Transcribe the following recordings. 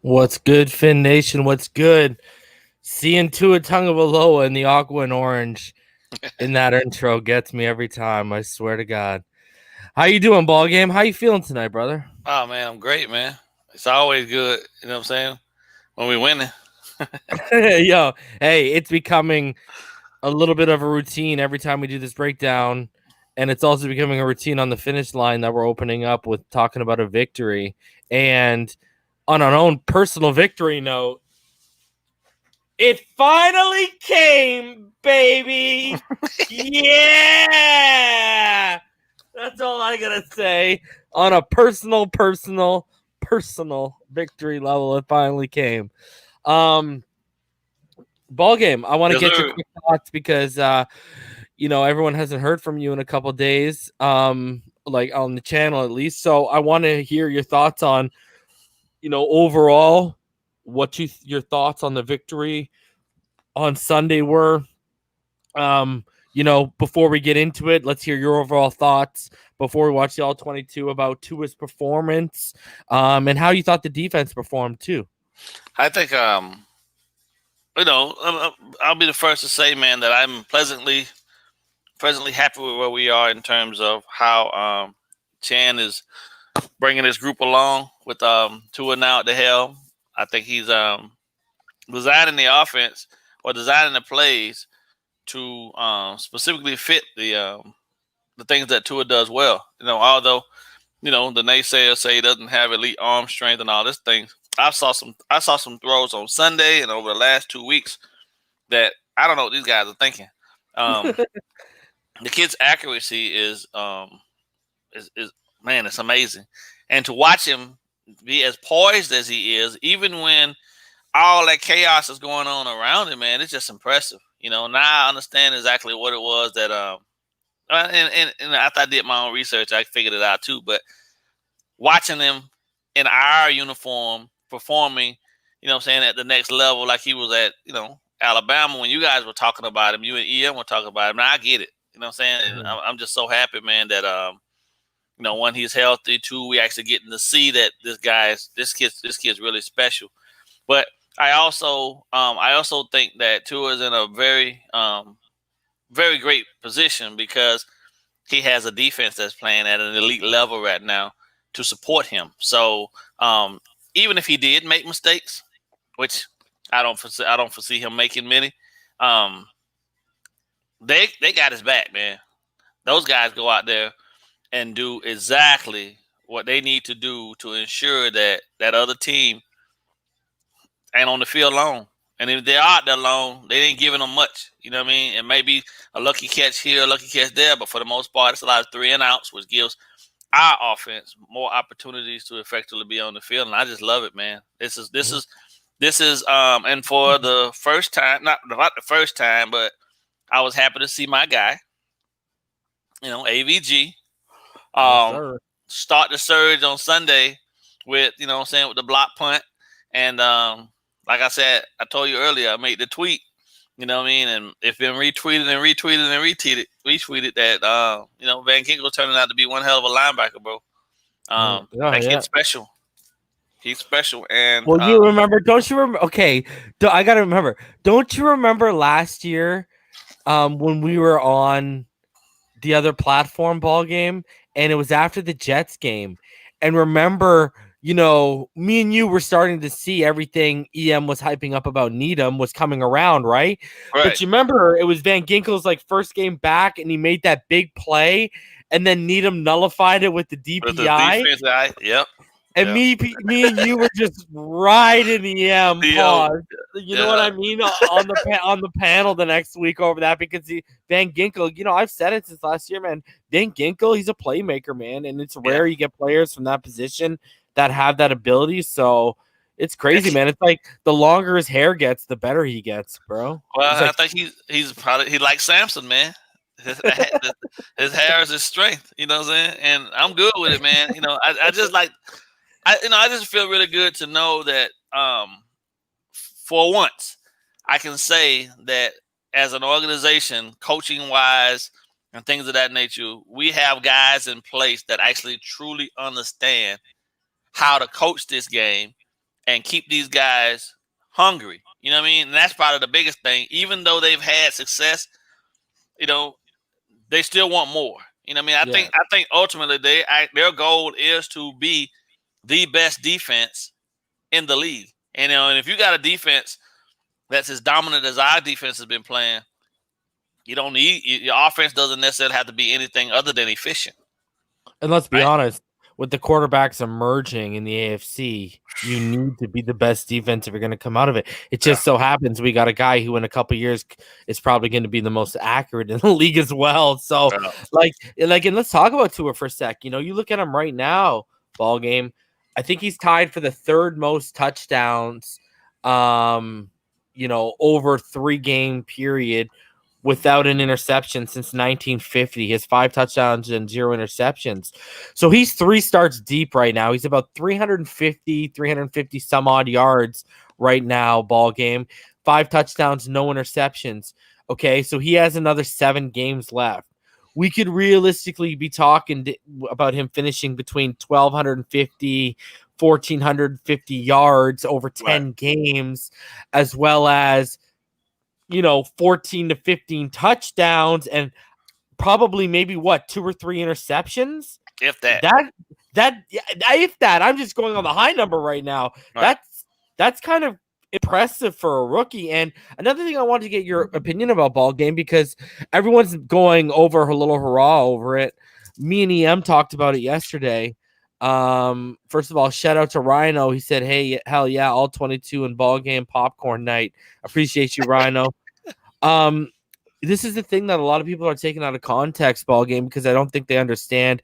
What's good, Finn Nation? What's good? Seeing Tua Tagovailoa in the aqua and orange in that intro gets me every time. I swear to God. How you doing, Ballgame? How you feeling tonight, brother? Oh man, I'm great, man. It's always good, you know what I'm saying? When we winning. Yo, hey, it's becoming a little bit of a routine every time we do this breakdown, and it's also becoming a routine on the finish line that we're opening up with talking about a victory. And on our own personal victory note, it finally came, baby. Yeah. That's all I gotta say. On a personal victory level, it finally came. Ball game. I want to Yes, get your sir. quick thoughts because everyone hasn't heard from you in a couple days. Like on the channel at least. So I want to hear your thoughts on, overall, your thoughts on the victory on Sunday were. Before we get into it, let's hear your overall thoughts before we watch the All-22 about Tua's performance, and how you thought the defense performed too. I think I'll be the first to say, man, that I'm pleasantly happy with where we are in terms of how Chan is bringing this group along with Tua now at the helm. I think he's designing the offense or designing the plays to specifically fit the things that Tua does well. Although the naysayers say he doesn't have elite arm strength and all this things. I saw some throws on Sunday and over the last 2 weeks that I don't know what these guys are thinking. The kid's accuracy is man, it's amazing. And to watch him be as poised as he is, even when all that chaos is going on around him, man, it's just impressive. Now I understand exactly what it was that and after I did my own research, I figured it out too. But watching him in our uniform performing, at the next level, like he was at, Alabama when you guys were talking about him, you and EM were talking about him. Now I get it. And I'm just so happy, man, that when he's healthy too, we actually getting to see that this kid's really special. But I also think that Tua is in a very very great position because he has a defense that's playing at an elite level right now to support him. So even if he did make mistakes, which I don't foresee him making many, they got his back, man. Those guys go out there and do exactly what they need to do to ensure that that other team ain't on the field long. And if they're out there long, they ain't giving them much. You know what I mean? It may be a lucky catch here, a lucky catch there, but for the most part, it's a lot of 3 and outs, which gives our offense more opportunities to effectively be on the field. And I just love it, man. This is and for the first time, not the first time, but I was happy to see my guy, AVG, start the surge on Sunday with, with the block punt. And like I said, I told you earlier, I made the tweet, you know what I mean? And it's been retweeted that, Van Ginkel turning out to be one hell of a linebacker, bro. That kid's special. He's special. And well, you remember? Don't you remember? Okay, I gotta remember. Don't you remember last year, when we were on the other platform ball game, and it was after the Jets game, and remember, me and you were starting to see everything EM was hyping up about Needham was coming around, right? But you remember it was Van Ginkel's first game back, and he made that big play, and then Needham nullified it with the DPI. With the defense guy, yep. And me and you were just riding the pause. You know what I mean? On the panel the next week over that, because Van Ginkel, I've said it since last year, man. Van Ginkel, he's a playmaker, man, and it's rare you get players from that position that have that ability. So it's crazy, man. It's like the longer his hair gets, the better he gets, bro. Well, I think he's probably he like Samson, man. His hair is his strength. You know what I'm saying? And I'm good with it, man. I just like. I just feel really good to know that for once I can say that as an organization, coaching wise and things of that nature, we have guys in place that actually truly understand how to coach this game and keep these guys hungry. You know what I mean? And that's probably the biggest thing. Even though they've had success, they still want more. You know what I mean? I think ultimately their goal is to be the best defense in the league. And if you got a defense that's as dominant as our defense has been playing, you don't need your offense doesn't necessarily have to be anything other than efficient. And let's be honest, with the quarterbacks emerging in the AFC, you need to be the best defense if you're going to come out of it. It just so happens we got a guy who in a couple of years is probably going to be the most accurate in the league as well. So, and let's talk about Tua for a sec. You look at him right now, Ballgame. I think he's tied for the third most touchdowns, over 3-game period without an interception since 1950. He has 5 touchdowns and 0 interceptions. So he's 3 starts deep right now. He's about 350 some odd yards right now, Ballgame. 5 touchdowns, no interceptions. Okay, so he has another 7 games left. We could realistically be talking about him finishing between 1,250, 1,450 yards over 10 games, as well as 14 to 15 touchdowns and probably maybe 2 or 3 interceptions. If that, I'm just going on the high number right now. Right. That's kind of impressive for a rookie. And another thing I wanted to get your opinion about, Ballgame, because everyone's going over a little hurrah over it. Me and EM talked about it yesterday. First of all, shout out to Rhino. He said, "Hey, hell yeah, all-22 and Ballgame popcorn night." Appreciate you, Rhino. This is the thing that a lot of people are taking out of context, Ballgame, because I don't think they understand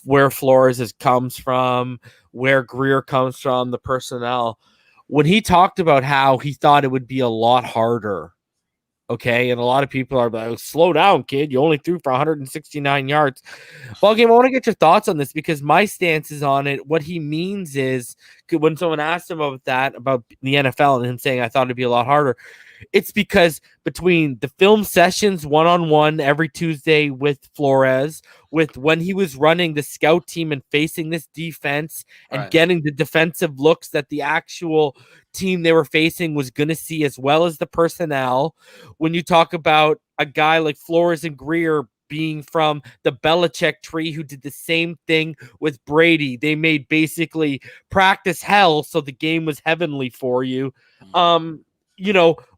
where Flores comes from, where Greer comes from, the personnel. When he talked about how he thought it would be a lot harder, okay, and a lot of people are like, "Slow down, kid. You only threw for 169 yards." Ballgame, I want to get your thoughts on this because my stance is on it. What he means is when someone asked him about the NFL and him saying, "I thought it'd be a lot harder," it's because between the film sessions one-on-one every Tuesday with Flores, with when he was running the scout team and facing this defense and getting the defensive looks that the actual team they were facing was going to see, as well as the personnel. When you talk about a guy like Flores and Greer being from the Belichick tree who did the same thing with Brady, they made basically practice hell so the game was heavenly for you.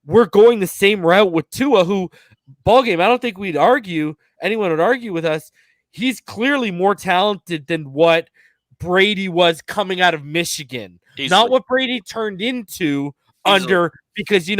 We're going the same route with Tua, who, Ballgame, I don't think anyone would argue with us. He's clearly more talented than what Brady was coming out of Michigan. Easily. Not what Brady turned into because,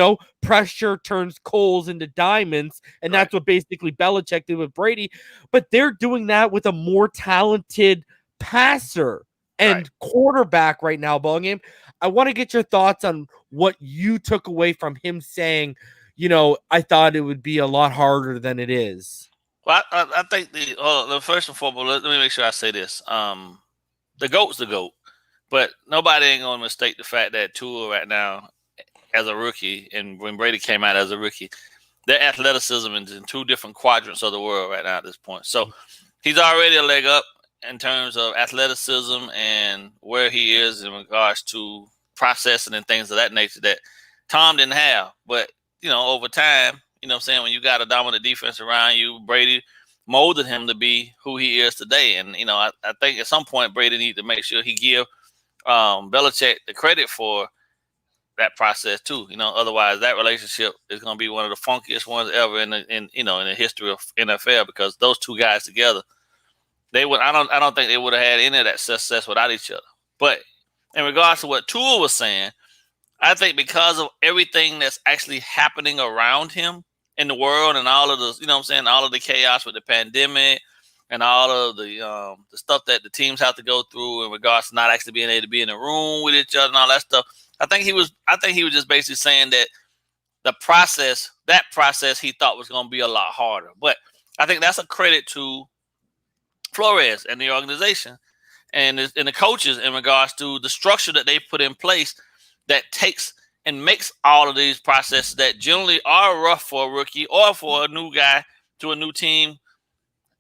pressure turns coals into diamonds, and that's what basically Belichick did with Brady. But they're doing that with a more talented passer and quarterback right now, Ballgame. I want to get your thoughts on what you took away from him saying, I thought it would be a lot harder than it is. Well, I think the first and foremost, let me make sure I say this. The GOAT's the GOAT, but nobody ain't going to mistake the fact that Tua right now, as a rookie, and when Brady came out as a rookie, their athleticism is in 2 different quadrants of the world right now at this point. So he's already a leg up in terms of athleticism and where he is in regards to processing and things of that nature that Tom didn't have. But, over time, when you got a dominant defense around you, Brady molded him to be who he is today. And, I think at some point Brady needs to make sure he give Belichick the credit for that process too. Otherwise that relationship is going to be one of the funkiest ones ever in the history of NFL, because those 2 guys together, I don't think they would have had any of that success without each other. But in regards to what Tua was saying, I think because of everything that's actually happening around him in the world and all of the, all of the chaos with the pandemic and all of the stuff that the teams have to go through in regards to not actually being able to be in a room with each other and all that stuff. I think he was just basically saying that that process he thought was going to be a lot harder. But I think that's a credit to Flores and the organization and the coaches in regards to the structure that they put in place that takes and makes all of these processes that generally are rough for a rookie or for a new guy to a new team.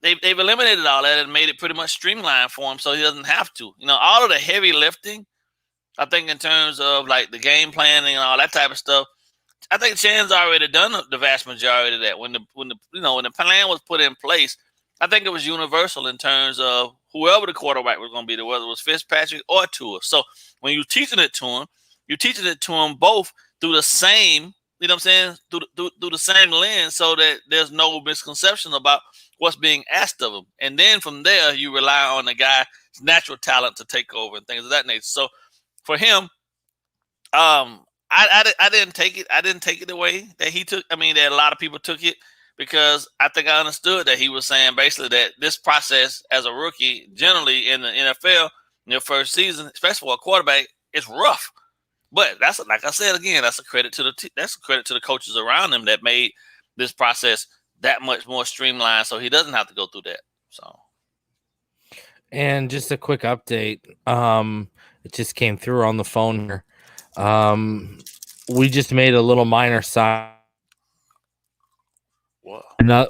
They've eliminated all that and made it pretty much streamlined for him so he doesn't have to. All of the heavy lifting I think in terms of like the game planning and all that type of stuff, I think Chan's already done the vast majority of that. When the plan was put in place, I think it was universal in terms of whoever the quarterback was going to be, whether it was Fitzpatrick or Tua. So when you're teaching it to him both through the same, you know what I'm saying, through the same lens, so that there's no misconception about what's being asked of him. And then from there, you rely on the guy's natural talent to take over and things of that nature. So for him, I didn't take it. I didn't take it the way that he took. I mean, that a lot of people took it, because I think I understood that he was saying basically that this process as a rookie, generally in the NFL, in your first season, especially for a quarterback, is rough. But that's, like I said again, that's a credit to the coaches around him that made this process that much more streamlined, so he doesn't have to go through that. So, and just a quick update. It just came through on the phone here. We just made a little minor sign.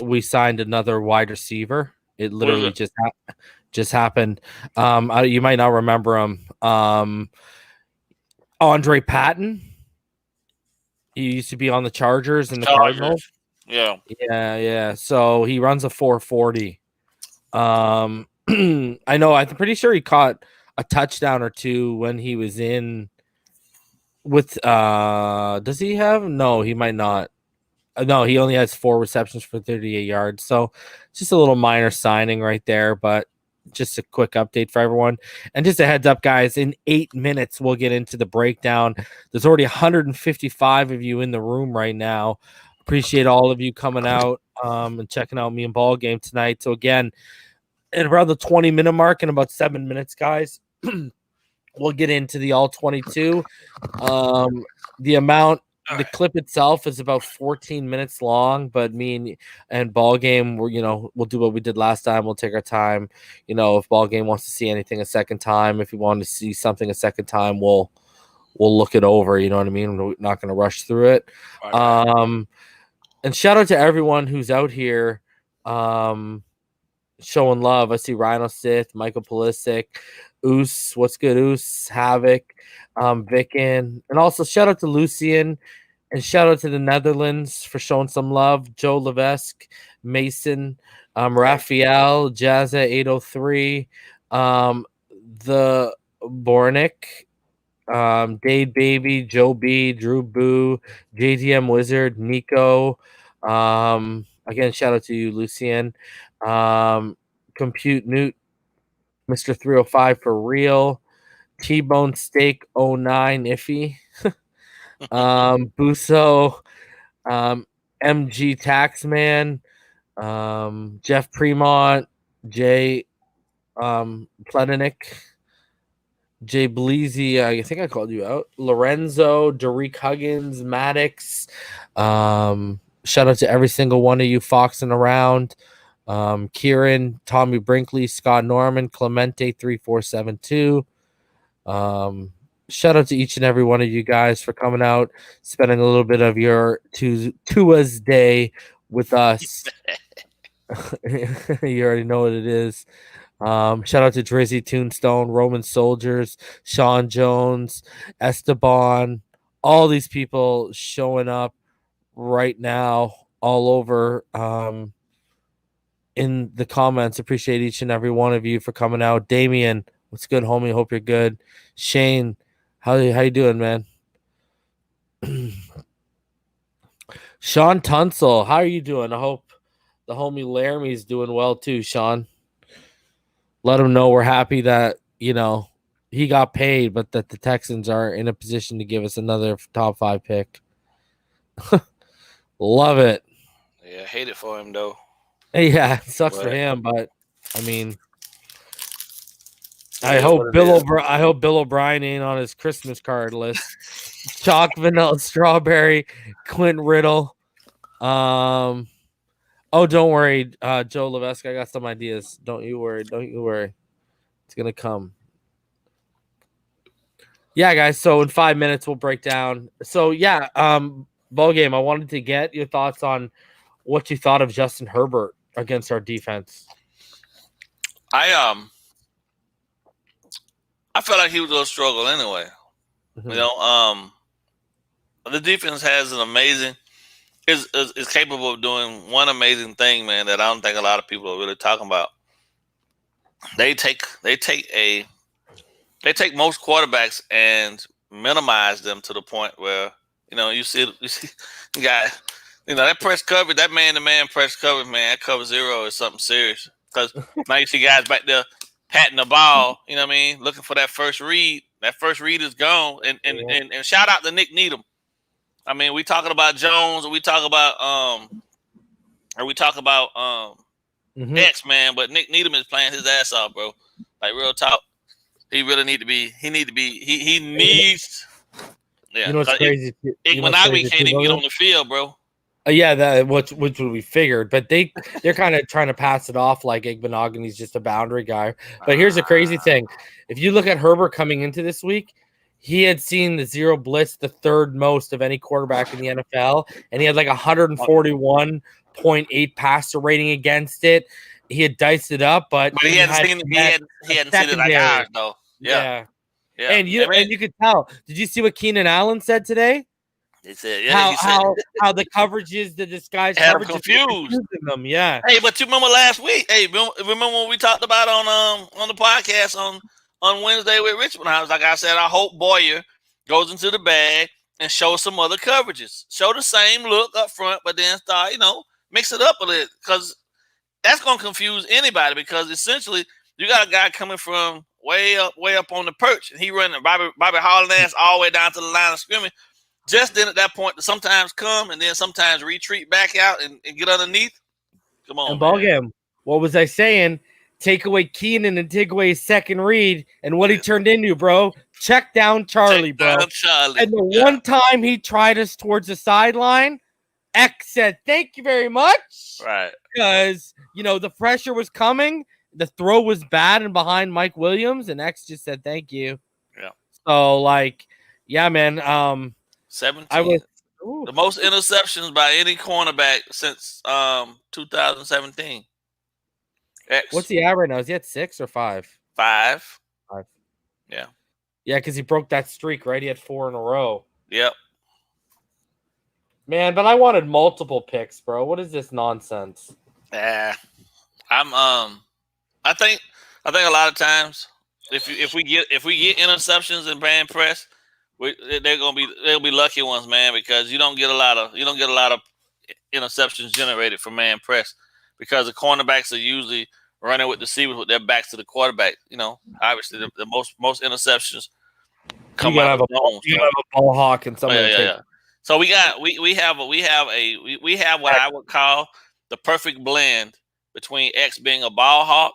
We signed another wide receiver. It literally just happened. You might not remember him. Andre Patton. He used to be on the Chargers and the Cardinals. Yeah. So he runs a 4.40. I know. I'm pretty sure he caught a touchdown or two when he was in with. Does he have? No, he might not. No, he only has 4 receptions for 38 yards. So just a little minor signing right there, but just a quick update for everyone. And just a heads up, guys, in 8 minutes, we'll get into the breakdown. There's already 155 of you in the room right now. Appreciate all of you coming out and checking out me and Ballgame tonight. So again, at around the 20-minute mark in about 7 minutes, guys, we'll get into the all-22. The clip itself is about 14 minutes long, but me and Ballgame, we'll do what we did last time. We'll take our time. If Ballgame wants to see anything a second time, if you want to see something a second time, we'll look it over. You know what I mean? We're not going to rush through it. And shout out to everyone who's out here showing love. I see Rhino Sith, Michael Pulisic, Oos, what's good, Oos, Havoc, Vicken, and also shout out to Lucian, and shout out to the Netherlands for showing some love. Joe Levesque, Mason, Raphael, Jazza 803, the Bornick, Dade Baby, Joe B, Drew Boo, JDM Wizard, Nico. Again, shout out to you, Lucian. Compute Newt, Mr. 305 for real. T-Bone Steak 09 iffy. Buso, MG Taxman, Jeff Premont, Jay Pleninik, Jay Bleezy, I think I called you out. Lorenzo, Derek Huggins, Maddox. Shout out to every single one of you foxing around. Kieran, Tommy Brinkley, Scott Norman, Clemente 3472. Shout out to each and every one of you guys for coming out, spending a little bit of your Tua's day with us. You already know what it is. Shout out to Drizzy Tombstone, Roman Soldiers, Sean Jones, Esteban, all these people showing up right now all over in the comments. Appreciate each and every one of you for coming out. Damien, what's good, homie? Hope you're good. Shane, how you doing, man? Sean Tunsil, how are you doing? I hope the homie Laramie's doing well too, Sean. Let him know we're happy that, he got paid, but that the Texans are in a position to give us another top 5 pick. Love it. Yeah, I hate it for him, though. Yeah, it sucks for him, but, I mean, I hope Bill O'Brien ain't on his Christmas card list. Chalk, vanilla, strawberry, Clint Riddle. Oh, don't worry, Joe Levesque. I got some ideas. Don't you worry. It's gonna come. Yeah, guys. So in 5 minutes we'll break down. So yeah, Ballgame. I wanted to get your thoughts on what you thought of Justin Herbert against our defense. I felt like he was going to struggle anyway. You know, the defense has an amazing is capable of doing one amazing thing, man, that I don't think a lot of people are really talking about. They take most quarterbacks and minimize them to the point where you see the guy, that press coverage, that man-to-man press coverage, man, that cover zero is something serious because now you see guys back there patting the ball, you know what I mean, looking for that first read. That first read is gone, and shout out to Nick Needham. I mean, we talking about Jones, or we talk about X, man, but Nick Needham is playing his ass off, bro. Like real talk. He really need to be. He needs. Yeah. You know what's crazy? Igbenogany can't even get on the field, bro. Yeah, which we figured, but they're kind of trying to pass it off like Igbenogany's just a boundary guy. But here's the crazy thing: if you look at Herbert coming into this week, he had seen the zero blitz the third most of any quarterback in the NFL, and he had like 141.8 passer rating against it. He had diced it up, but he hadn't seen it like ours, though. Yeah. And you could tell. Did you see what Keenan Allen said today? He said, how the coverage is, the disguise had coverage confused them. Yeah. Hey, but you remember last week? Hey, remember when we talked about on the podcast on Wednesday with Richmond House? Like I said, I hope Boyer goes into the bag and shows some other coverages. Show the same look up front, but then start, mix it up a little, because that's going to confuse anybody, because essentially you got a guy coming from way up on the perch, and he running Bobby hauling ass all the way down to the line of scrimmage. Just then at that point to sometimes come and then sometimes retreat back out and get underneath. Come on, Ballgame. What was I saying? Take away Keenan and take away his second read, and what he turned into, bro. Check down Charlie, bro. And the one time he tried us towards the sideline, X said, "Thank you very much." Right. Because, the pressure was coming. The throw was bad and behind Mike Williams, and X just said, "Thank you." Yeah. So, yeah, man. 17. The most interceptions by any cornerback since 2017. X. What's he at right now? Is he at 6 or 5? 5. Yeah. Yeah, because he broke that streak, right? He had 4 in a row. Yep. Man, but I wanted multiple picks, bro. What is this nonsense? I think a lot of times if we get interceptions in band press, they'll be lucky ones, man, because you don't get a lot of interceptions generated from man press, because the cornerbacks are usually running with the receivers with their backs to the quarterback. Obviously the most interceptions come out of zones. You have a ball hawk and somebody. Yeah. So we have what I would call the perfect blend between X being a ball hawk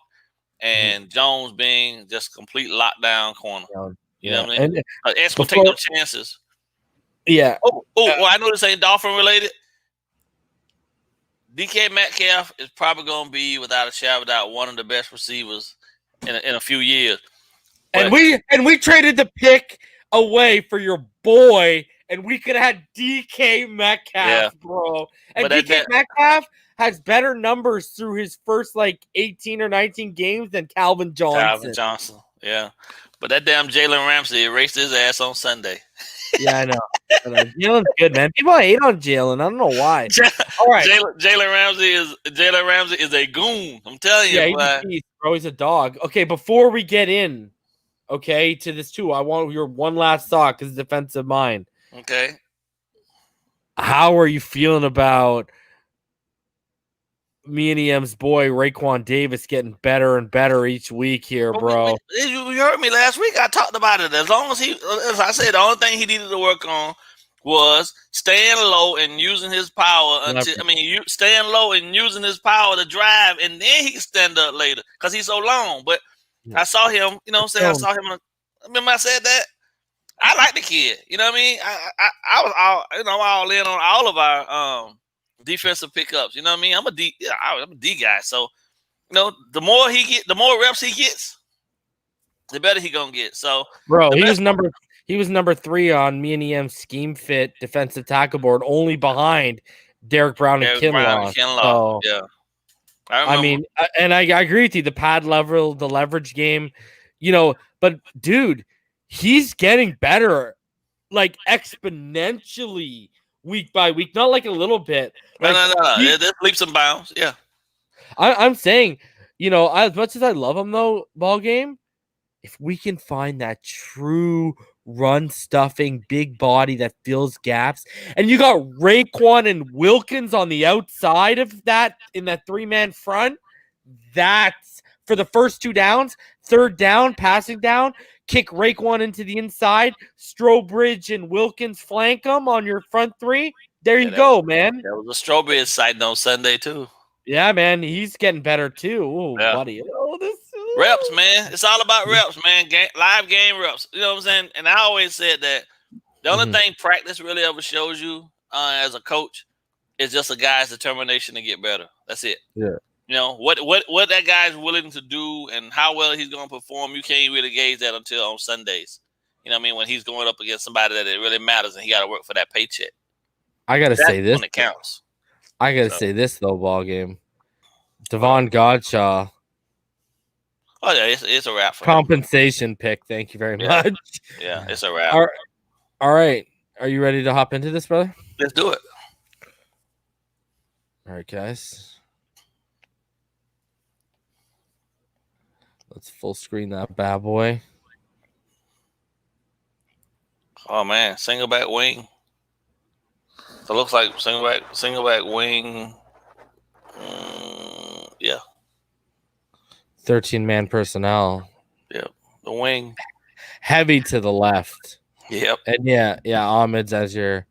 and Jones being just complete lockdown corner. You know what I mean? X will take no chances. Yeah. I know this ain't Dolphin related. DK Metcalf is probably going to be, without a shadow of doubt, one of the best receivers in a few years. But, and we traded the pick away for your boy, and we could have had DK Metcalf, bro. And DK Metcalf has better numbers through his first 18 or 19 games than Calvin Johnson. Yeah. But that damn Jalen Ramsey erased his ass on Sunday. Yeah, I know. Jalen's good, man. People hate on Jalen. I don't know why. All right. Jalen Ramsey is a goon. I'm telling you. Yeah, he's bro. He's a dog. Okay, before we get in, to this too, I want your one last thought because defensive mind. Okay. How are you feeling about me and EM's boy Raekwon Davis getting better and better each week here, bro? You heard me last week. I talked about it. As I said, the only thing he needed to work on was staying low and using his power. Staying low and using his power to drive, and then he can stand up later because he's so long. But I saw him. I saw him. Remember I said that. I like the kid. You know what I mean? I was all in on all of our defensive pickups. You know what I mean? I'm a D guy. So, the more reps he gets, the better he gonna get. So, bro, he was number 3 on me and EM's scheme fit defensive tackle board, only behind Derek Brown and Kinlaw. So, yeah. I mean, and I agree with you. The pad level, the leverage game, but dude, he's getting better like exponentially week by week, not like a little bit. No, Like There's leaps and bounds. Yeah. I'm saying, as much as I love him though, ball game, if we can find that true run stuffing big body that fills gaps, and you got Raekwon and Wilkins on the outside of that in that 3-man front, that's for the first 2 downs, third down, passing down, kick Raekwon into the inside, Strobridge and Wilkins flank them on your front 3. There you go, man. That was a Strawberry sighting on Sunday too. Yeah, man, he's getting better too. Oh, Yeah. buddy. Reps, man. It's all about reps, man. Live game reps. You know what I'm saying? And I always said that the only thing practice really ever shows you as a coach is just a guy's determination to get better. That's it. Yeah. What that guy's willing to do and how well he's going to perform, you can't really gauge that until on Sundays. You know what I mean? When he's going up against somebody that it really matters and he got to work for that paycheck. I got to say this. When it counts. I got to say this, though, ball game. Devon Godshaw. Oh, yeah, it's a wrap for compensation pick. Thank you very much. Yeah, it's a wrap. All right. Are you ready to hop into this, brother? Let's do it. All right, guys. Let's full screen that bad boy. Oh, man. Single back wing. So it looks like single back wing. Yeah. 13-man personnel. Yep. The wing. Heavy to the left. Yep. And yeah, Ahmed's your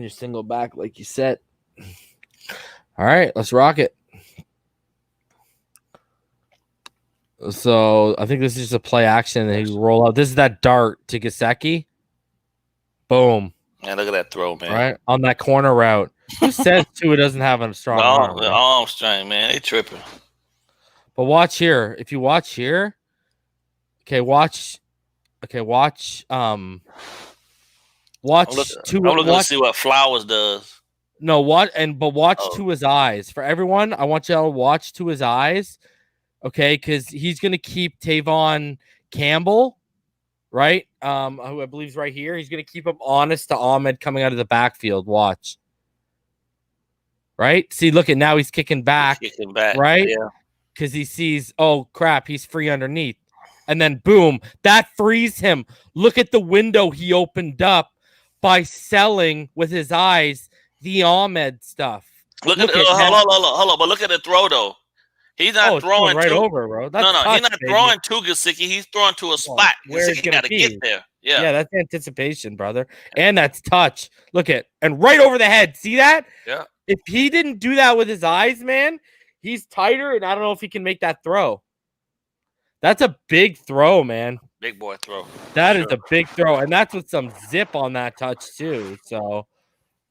single back, like you said. All right, let's rock it. So I think this is just a play action that he roll out. This is that dart to Gesicki. Boom. Yeah, look at that throw, man. Right on that corner route. Who says Tua doesn't have a strong arm? The arm strength, man. They tripping. But watch here. If you watch here, watch. Watch I'm looking to see what Flowers does. No, watch Tua's eyes. For everyone, I want y'all to watch Tua's eyes. Okay, because he's gonna keep Tavon Campbell, right? Who I believe is right here. He's gonna keep him honest to Ahmed coming out of the backfield. Watch. Right? See, look at now he's kicking back. Right? Yeah. Because he sees, oh crap, he's free underneath. And then boom, that frees him. Look at the window he opened up by selling with his eyes the Ahmed stuff. Hold on. But look at the throw though. He's not throwing right over, bro. That's he's not throwing to Gesicki. He's throwing to a spot. Where he's got to get there. Yeah, that's anticipation, brother. And that's touch. Look at and right over the head. See that? Yeah. If he didn't do that with his eyes, man, he's tighter, and I don't know if he can make that throw. That's a big throw, man. Big boy throw. That is a big throw, and that's with some zip on that touch too. So, all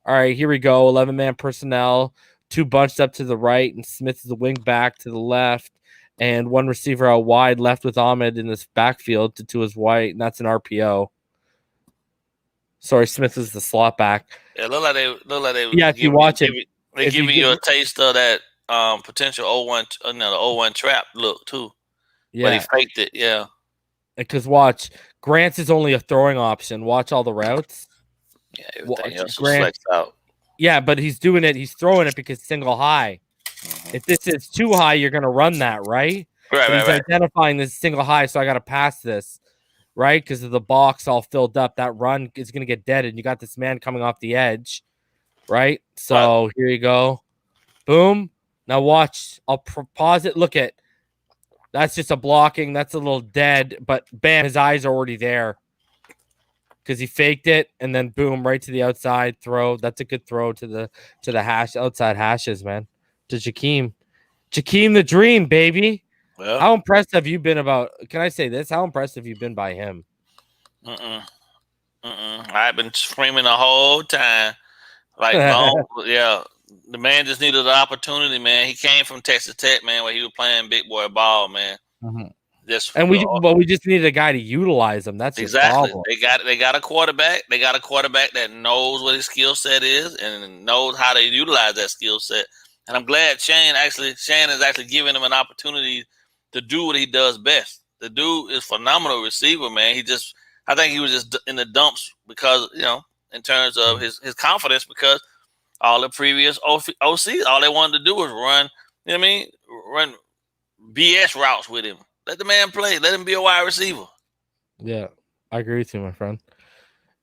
right, here we go. 11-man personnel. 2 bunched up to the right, and Smith is the wing back to the left, and 1 receiver out wide left with Ahmed in this backfield to his right, and that's an RPO. Sorry, Smith is the slot back. Yeah, look like they. Yeah, if you watch it, they're giving you a taste of that potential 0-1, the 0-1 trap look too. Yeah, but he faked it. Yeah, because watch, Grant's is only a throwing option. Watch all the routes. Yeah, everything else flexed out. Yeah, but he's doing it. He's throwing it because single high. If this is too high, you're going to run that, right? Right. He's identifying this single high, so I got to pass this, right? Because of the box all filled up. That run is going to get dead, and you got this man coming off the edge, right? So Here you go. Boom. Now watch. I'll pause it. Look at. That's just a blocking. That's a little dead, but bam, his eyes are already there. Because he faked it and then boom, right to the outside throw. That's a good throw to the hash outside hashes, man. To Jakeem the Dream, baby. Well, how impressed have you been about? Can I say this? How impressed have you been by him? I've been screaming the whole time, like, yeah. The man just needed the opportunity, man. He came from Texas Tech, man, where he was playing big boy ball, man. We just needed a guy to utilize him. That's exactly. The they got a quarterback. They got a quarterback that knows what his skill set is and knows how to utilize that skill set. And I'm glad Shane is actually giving him an opportunity to do what he does best. The dude is a phenomenal receiver, man. I think he was just in the dumps because, in terms of his confidence, because all the previous OCs, all they wanted to do was run, run BS routes with him. Let the man play. Let him be a wide receiver. Yeah, I agree with you, my friend.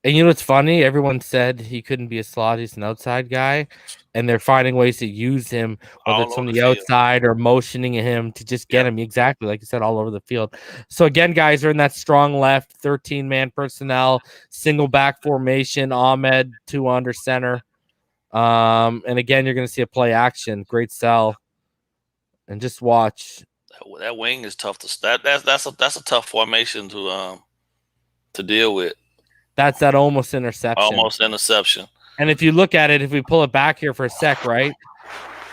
And you know what's funny? Everyone said he couldn't be a slot. He's an outside guy. And they're finding ways to use him, whether it's from the outside or motioning him to just get him. Exactly, like you said, all over the field. So, again, guys, they're in that strong left, 13-man personnel, single back formation, Ahmed, 2 under center. And, again, you're going to see a play action. Great sell. And just watch. That wing is tough to that's a tough formation to deal with. That's that almost interception. Almost interception. And if you look at it, if we pull it back here for a sec, right?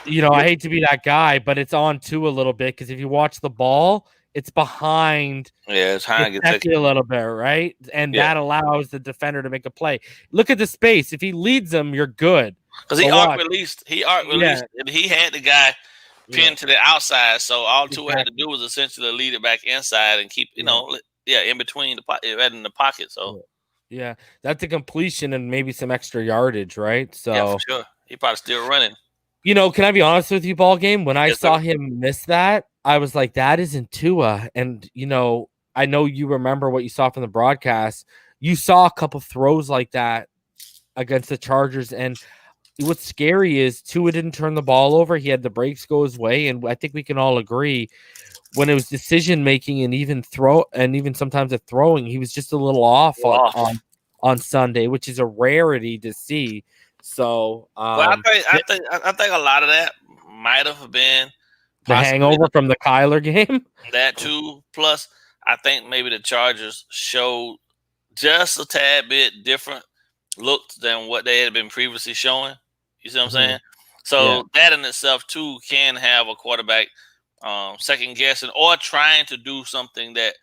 I hate to be that guy, but it's on Tua a little bit because if you watch the ball, it's behind. Yeah, it's high a little bit, right? And that allows the defender to make a play. Look at the space. If he leads them, you're good. Because he arc released, and he had the guy pinned to the outside. So all Tua had to do was essentially lead it back inside and keep, in between in the pocket. So. Yeah, that's a completion and maybe some extra yardage, right? So yeah, for sure. He probably still running. Can I be honest with you, Ballgame? When I saw him miss that, I was like, that isn't Tua. And, I know you remember what you saw from the broadcast. You saw a couple throws like that against the Chargers. And what's scary is Tua didn't turn the ball over. He had the breaks go his way. And I think we can all agree when it was decision making and even sometimes at throwing, he was just a little off on Sunday, which is a rarity to see. So I think a lot of that might have been the hangover from the Kyler game. That too. Plus, I think maybe the Chargers showed just a tad bit different looks than what they had been previously showing. You see what I'm saying? So that in itself too can have a quarterback second guessing or trying to do something that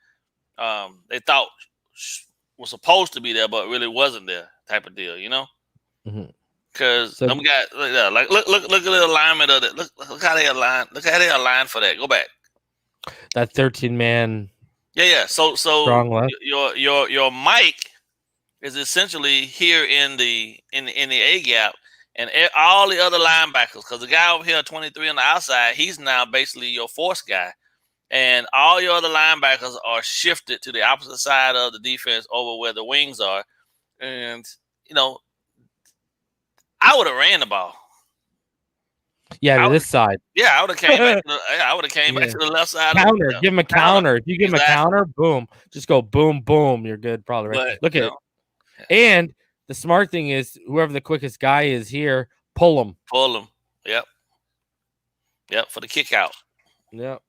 they thought was supposed to be there, but really wasn't there, type of deal, Because them guys, like look at the alignment of it. Look how they align. Look how they align for that. Go back. That 13-man. Yeah. So your mic is essentially here in the A gap. And all the other linebackers, because the guy over here, 23 on the outside, he's now basically your force guy. And all your other linebackers are shifted to the opposite side of the defense over where the wings are. And, I would have ran the ball. Yeah, to this side. Yeah, I would have came back. Back to the left side. Counter. Give him a counter. If you give him a counter, boom. Just go boom, boom. You're good, probably. Right? Look at it. And the smart thing is, whoever the quickest guy is here, pull him. Pull him. Yep. For the kick out. Yep.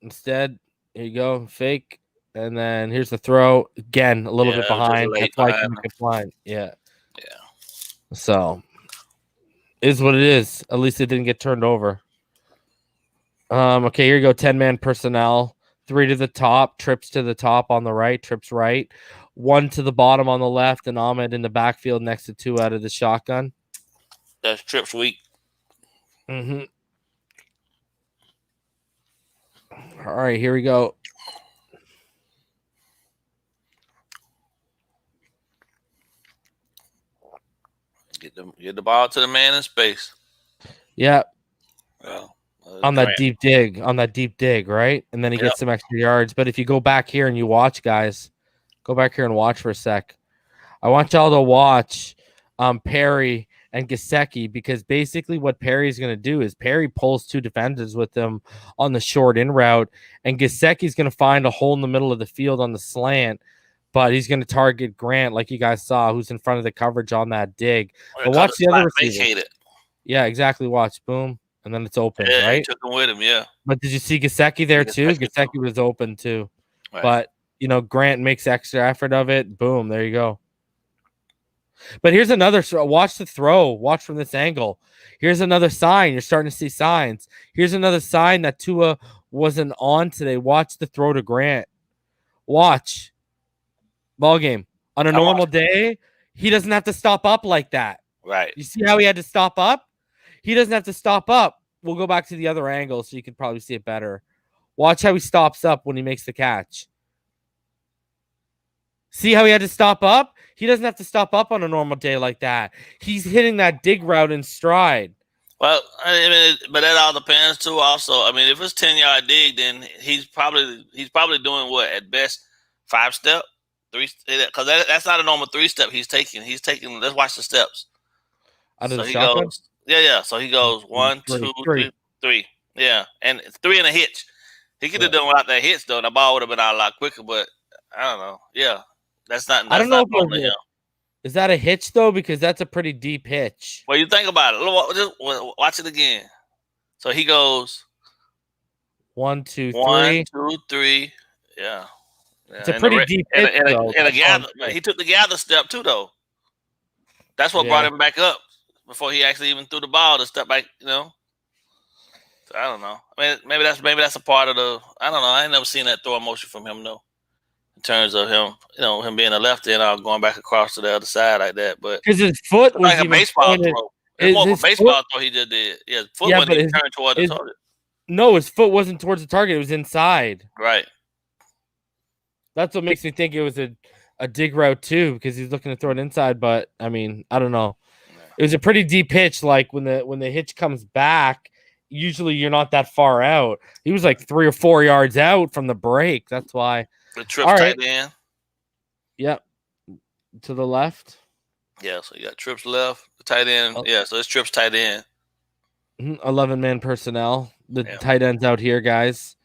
Instead, here you go, fake, and then here's the throw again, a little bit behind. That's why you can fly. Yeah. So, is what it is. At least it didn't get turned over. Okay, here you go. 10-man personnel. 3 to the top, trips to the top on the right, trips right. 1 to the bottom on the left, and Ahmed in the backfield next to 2 out of the shotgun. That's trips weak. Mm-hmm. All right, here we go. Get the ball to the man in space. Yeah. Well, on that deep dig, right? And then he gets some extra yards. But if you go back here and you watch, guys, go back here and watch for a sec. I want y'all to watch Perry and Gesicki, because basically what Perry's going to do is Perry pulls 2 defenders with him on the short in route, and Gesicki's going to find a hole in the middle of the field on the slant, but he's going to target Grant, like you guys saw, who's in front of the coverage on that dig. But watch the other receiver. Yeah, exactly. Watch. Boom. And then it's open, right? He took him with him, yeah. But did you see Gesicki there too? Gesicki was open too. Right. But, Grant makes extra effort of it. Boom. There you go. But here's another. Watch the throw. Watch from this angle. Here's another sign. You're starting to see signs. Here's another sign that Tua wasn't on today. Watch the throw to Grant. Watch. Ball game. On a normal day, he doesn't have to stop up like that. Right. You see how he had to stop up? He doesn't have to stop up. We'll go back to the other angle so you can probably see it better. Watch how he stops up when he makes the catch. See how he had to stop up? He doesn't have to stop up on a normal day like that. He's hitting that dig route in stride. Well, I mean, but that all depends too. Also, I mean, if it's 10-yard dig, then he's probably doing what at best 5-step, 3, because that's not a normal 3-step he's taking. He's taking. Let's watch the steps. Out of So the he shotgun? goes, yeah. So he goes 1, 2, 3. Yeah, and 3 and a hitch. He could have done without that hitch though. The ball would have been out a lot quicker. But I don't know. Yeah, that's not. I don't know normally him. Is that a hitch though? Because that's a pretty deep hitch. Well, you think about it. Just watch it again. So he goes 1, 2, 3. 1, 2, 3. Yeah. It's a pretty deep hitch. And a gather. He took the gather step too, though. That's what brought him back up before he actually even threw the ball to step back. So I don't know. I mean, maybe that's a part of the. I don't know. I ain't never seen that throw motion from him though. In terms of him, him being a lefty and going back across to the other side like that, but because his foot was like a baseball throw. It's more of a baseball throw he just did. Yeah, his foot wasn't even turned toward the target. No, his foot wasn't towards the target. It was inside. Right. That's what makes me think it was a dig route too, because he's looking to throw it inside. But I mean, I don't know. It was a pretty deep hitch. Like when the hitch comes back, usually you're not that far out. He was like 3 or 4 yards out from the break. That's why. The trips tight end. Yep. To the left. Yeah, so you got trips left, tight end. Yeah, so it's trips tight end. 11-man personnel. The tight end's out here, guys.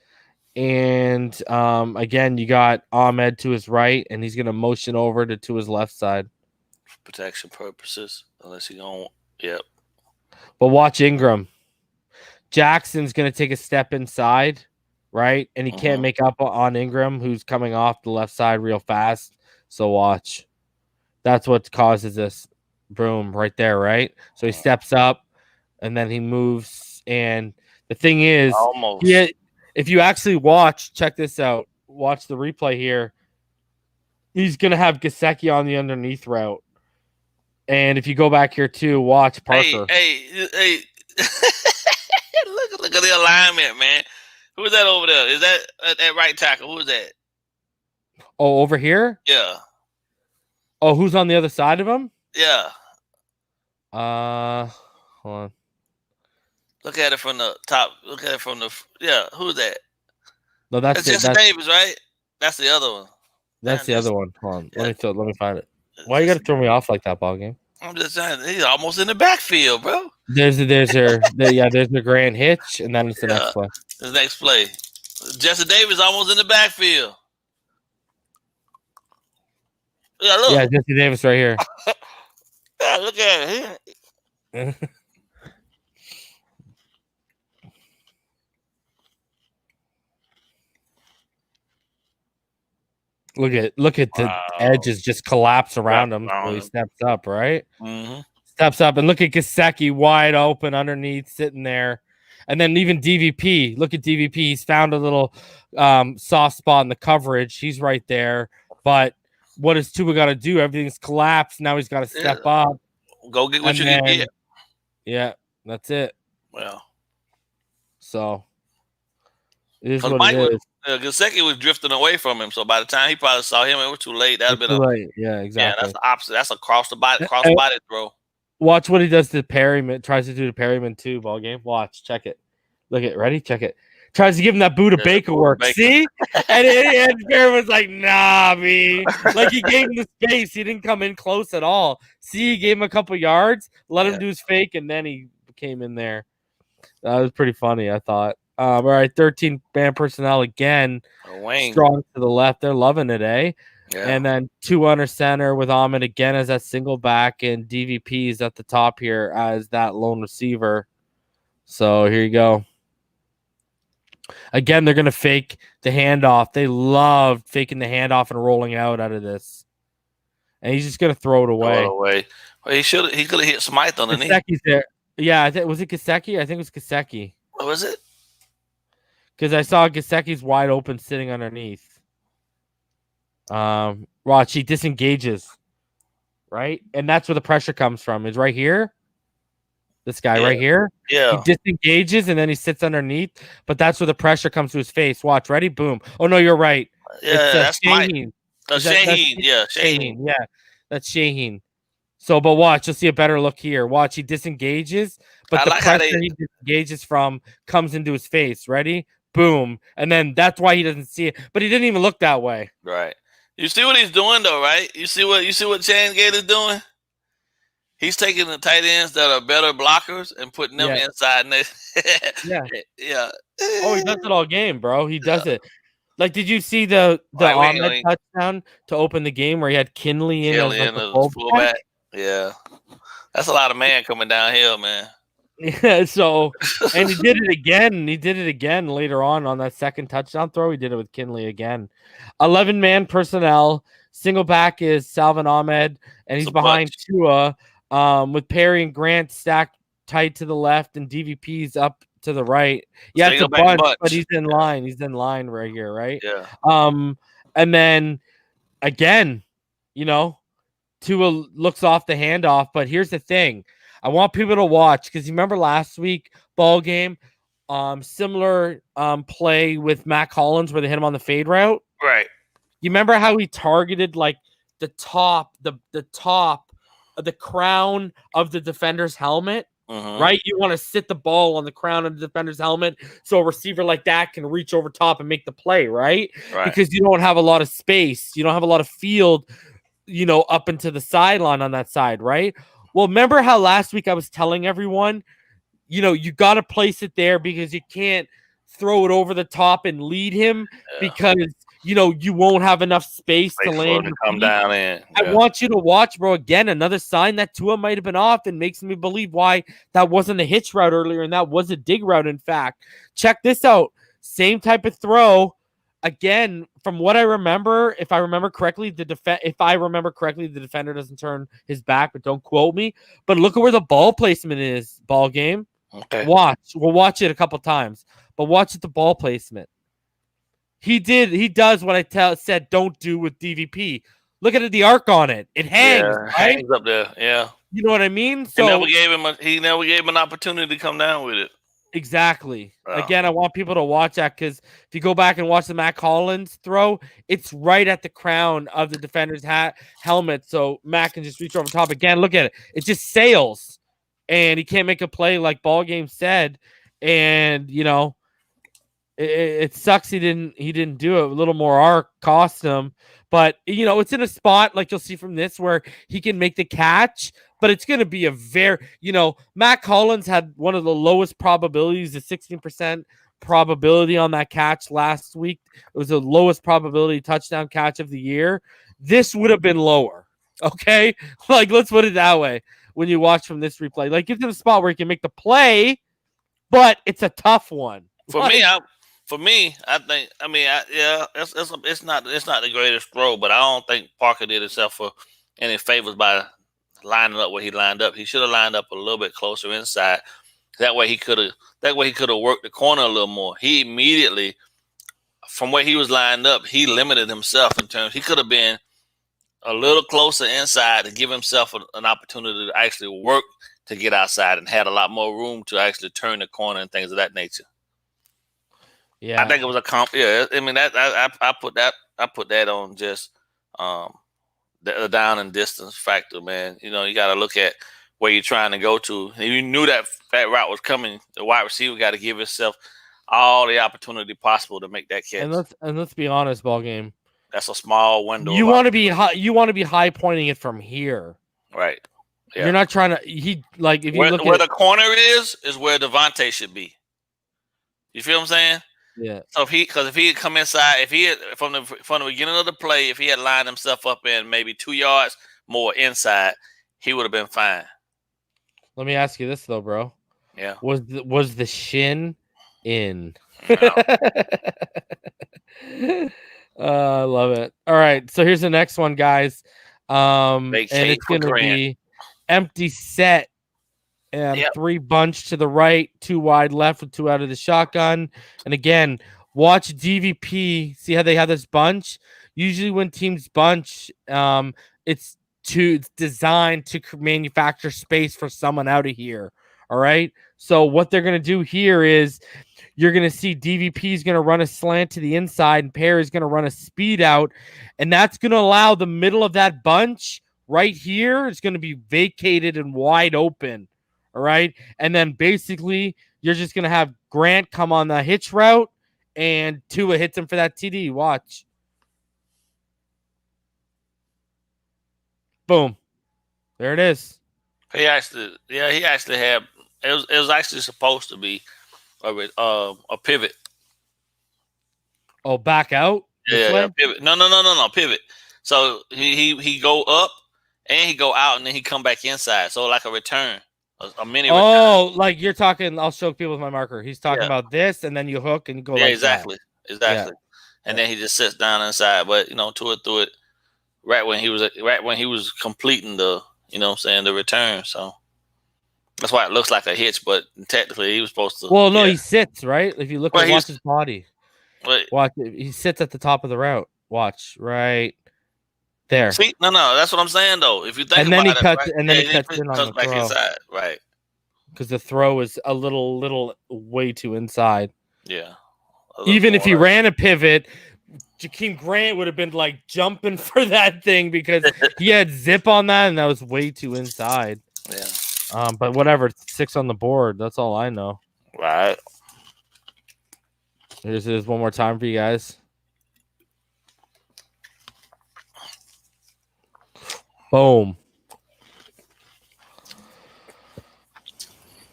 And again, you got Ahmed to his right, and he's gonna motion over to his left side. For protection purposes, unless he don't. Yep. But watch Ingram. Jackson's gonna take a step inside. Right, and he can't make up on Ingram, who's coming off the left side real fast. So watch. That's what causes this. Boom, right there, right? So he steps up, and then he moves. And the thing is, if you actually watch, check this out. Watch the replay here. He's going to have Gesicki on the underneath route. And if you go back here, too, watch Parker. Hey. Look at the alignment, man. Who's that over there? Is that at right tackle? Who's that? Oh, over here? Yeah. Oh, who's on the other side of him? Yeah. Hold on. Look at it from the top. Look at it from the. Yeah, who's that? No, that's Jesse Davis, right? That's the other one. That's the other one. Hold on. Let me find it. Why you got to throw me off like that, ball game? I'm just saying, he's almost in the backfield, bro. There's the grand hitch, and then it's the next play. The next play. Jesse Davis almost in the backfield. Yeah, look. Yeah, Jesse Davis right here. Yeah, look at it. Look at the edges just collapse around him. So he steps up, right? Mm-hmm. Steps up, and look at Gesicki wide open underneath, sitting there. And then even DVP. Look at DVP. He's found a little soft spot in the coverage. He's right there. But what does Tua got to do? Everything's collapsed. Now he's got to step up. Go get what you can get. Yeah, that's it. Well, so it is what it is. Gesicki was drifting away from him, so by the time he probably saw him, it was too late. That'd been too late. Yeah, exactly. Yeah, that's the opposite. That's a cross body throw. Watch what he does to Perryman. Tries to do to Perryman too. Ball game. Watch. Check it. Look at. Ready? Check it. Tries to give him that Buddha Baker work. See? and Perryman's like, nah, me. Like he gave him the space. He didn't come in close at all. See, he gave him a couple yards, let him do his fake, and then he came in there. That was pretty funny, I thought. All right, 13-man personnel again. Strong to the left. They're loving it, eh? Yeah. And then 2 under center with Ahmed again as that single back, and DVP is at the top here as that lone receiver. So here you go. Again, they're going to fake the handoff. They love faking the handoff and rolling out of this. And he's just going to throw it away. Well, he could have hit Smythe underneath. Gesicki's there. Yeah, was it Gesicki? I think it was Gesicki. What was it? Because I saw Gesicki's wide open sitting underneath. Watch, he disengages. Right? And that's where the pressure comes from. Is right here. This guy right here. Yeah. He disengages and then he sits underneath. But that's where the pressure comes to his face. Watch. Ready? Boom. Oh, no, you're right. Yeah, that's Smythe. Shaheen. Yeah, Shaheen. Yeah, that's Shaheen. So, but watch, you'll see a better look here. Watch, he disengages, but the pressure he disengages from comes into his face. Ready? Boom. And then that's why he doesn't see it. But he didn't even look that way. Right. You see what he's doing though, right? You see what Chan Gator's doing? He's taking the tight ends that are better blockers and putting them inside. Yeah. Yeah. Oh, he does it all game, bro. He does it. Like, did you see the Ahmed touchdown to open the game where he had Kinley in as like the fullback? Yeah. That's a lot of man coming downhill, man. Yeah, so and he did it again. He did it again later on that second touchdown throw. He did it with Kinley again. 11-man personnel. Single back is Salvin Ahmed, and he's behind Tua, with Perry and Grant stacked tight to the left, and DVP's up to the right. Yeah, it's a bunch, but he's in line. He's in line right here, right? Yeah. And then again, Tua looks off the handoff, but here's the thing. I want people to watch because you remember last week ball game, similar play with Matt Collins where they hit him on the fade route. Right. You remember how he targeted like the top, the top of the crown of the defender's helmet, right? You want to sit the ball on the crown of the defender's helmet so a receiver like that can reach over top and make the play, right? Because you don't have a lot of space, you don't have a lot of field, up into the sideline on that side, right? Well, remember how last week I was telling everyone, you got to place it there because you can't throw it over the top and lead him because, you won't have enough space to land. To come down in. I want you to watch, bro. Again, another sign that Tua might have been off and makes me believe why that wasn't a hitch route earlier and that was a dig route, in fact. Check this out. Same type of throw. Again, from what I remember, if I remember correctly, the defender doesn't turn his back, but don't quote me. But look at where the ball placement is, ball game. Okay. Watch. We'll watch it a couple times, but watch the ball placement. He does what I said don't do with DVP. Look at the arc on it. It hangs, right? Hangs up there. Yeah. You know what I mean? So he never gave him an opportunity to come down with it. Exactly. Again, I want people to watch that because if you go back and watch the Matt Collins throw, it's right at the crown of the defender's helmet. So Matt can just reach over top. Again, look at it. It just sails, and he can't make a play like ball game said. And it sucks he didn't do it. A little more arc cost him, but it's in a spot like you'll see from this where he can make the catch. But it's going to be a very, Matt Collins had one of the lowest probabilities, a 16% probability on that catch last week. It was the lowest probability touchdown catch of the year. This would have been lower. Okay. Like, let's put it that way. When you watch from this replay, like get to the spot where he can make the play, but it's a tough one. For me, I think, it's not the greatest throw, but I don't think Parker did himself for any favors by lining up where he lined up. He should have lined up a little bit closer inside. That way he could have worked the corner a little more. He immediately, from where he was lined up, he limited himself in terms. He could have been a little closer inside to give himself an opportunity to actually work to get outside and had a lot more room to actually turn the corner and things of that nature. Yeah, I think it was a comp. Yeah, I mean I put that on just the down and distance factor, man. You got to look at where you're trying to go to. If you knew that route was coming, the wide receiver got to give himself all the opportunity possible to make that catch. And let's be honest, ball game. That's a small window. You want to be high. You want to be high pointing it from here, right? Yeah. You're not trying to. If you look where the corner is where Devontae should be. You feel what I'm saying? Yeah. So if he had come inside, if he had from the beginning of the play, if he had lined himself up in maybe 2 yards more inside, he would have been fine. Let me ask you this though, bro. Yeah. Was the shin in? No. I love it. All right, so here's the next one, guys. And it's going to be empty set. And 3 bunch to the right, 2 wide left with 2 out of the shotgun. And again, watch DVP. See how they have this bunch? Usually when teams bunch, it's designed to manufacture space for someone out of here. All right. So what they're going to do here is you're going to see DVP is going to run a slant to the inside and Perry is going to run a speed out. And that's going to allow the middle of that bunch right here is going to be vacated and wide open. All right. And then basically you're just going to have Grant come on the hitch route and Tua hits him for that TD. Watch. Boom. There it is. He actually had it was actually supposed to be a pivot. Oh, back out? Yeah, pivot. No, pivot. So he go up and he go out and then he come back inside. So like a return, a mini. Oh, like you're talking. I'll show people with my marker. He's talking about this, and then you hook and go. Yeah, like exactly. Yeah. And then he just sits down inside. But Tua threw it right when he was completing the the return. So that's why it looks like a hitch, but technically he was supposed to. Well, no, he sits right. If you watch his body, watch. He sits at the top of the route. Watch right there. See, no, that's what I'm saying though. If you think and then about he cuts, right? and then he cuts in on the back throw. Inside, right? Because the throw is a little way too inside. Yeah. Even if he ran a pivot, Jakeem Grant would have been like jumping for that thing because he had zip on that, and that was way too inside. Yeah. But whatever, 6 on the board. That's all I know. Right. Here's one more time for you guys. Boom.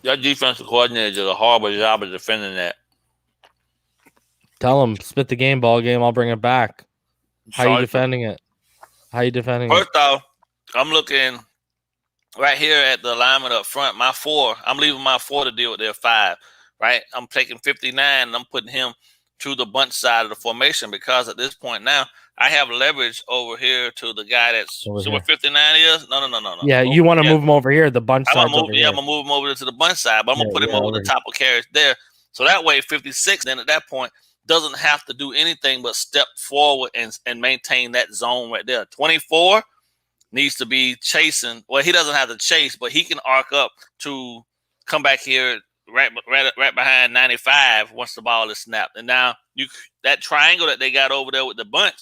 Your defensive coordinator did a horrible job of defending that. Tell him, spit the game, ball game. I'll bring it back. How you defending it? First off, I'm looking right here at the alignment up front. My 4, I'm leaving my 4 to deal with their 5. Right, I'm taking 59 and I'm putting him to the bunch side of the formation because at this point now I have leverage over here to the guy that's what 59 is. No. Yeah, you want to move him over here. The bunch side. I'm gonna move him over to the bunch side, but I'm gonna put him over the top of carries there. So that way, 56 then at that point doesn't have to do anything but step forward and maintain that zone right there. 24 needs to be chasing. Well, he doesn't have to chase, but he can arc up to come back here right behind 95 once the ball is snapped. And now that triangle that they got over there with the bunch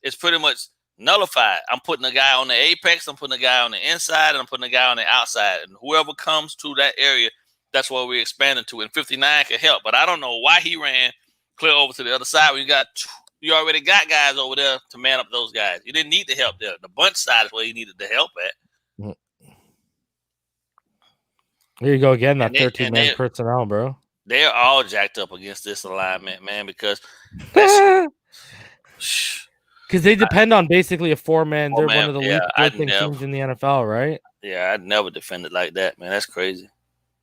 is pretty much nullified. I'm putting a guy on the apex, I'm putting a guy on the inside, and I'm putting a guy on the outside. And whoever comes to that area, that's what we're expanding to. And 59 can help. But I don't know why he ran clear over to the other side when you already got guys over there to man up those guys. You didn't need the help there. The bunch side is where you needed the help at. Here you go again, that 13-man personnel, bro. They're all jacked up against this alignment, man, because they depend on basically a 4-man. They're one of the least blitzing teams in the NFL, right? Yeah, I'd never defend it like that, man. That's crazy.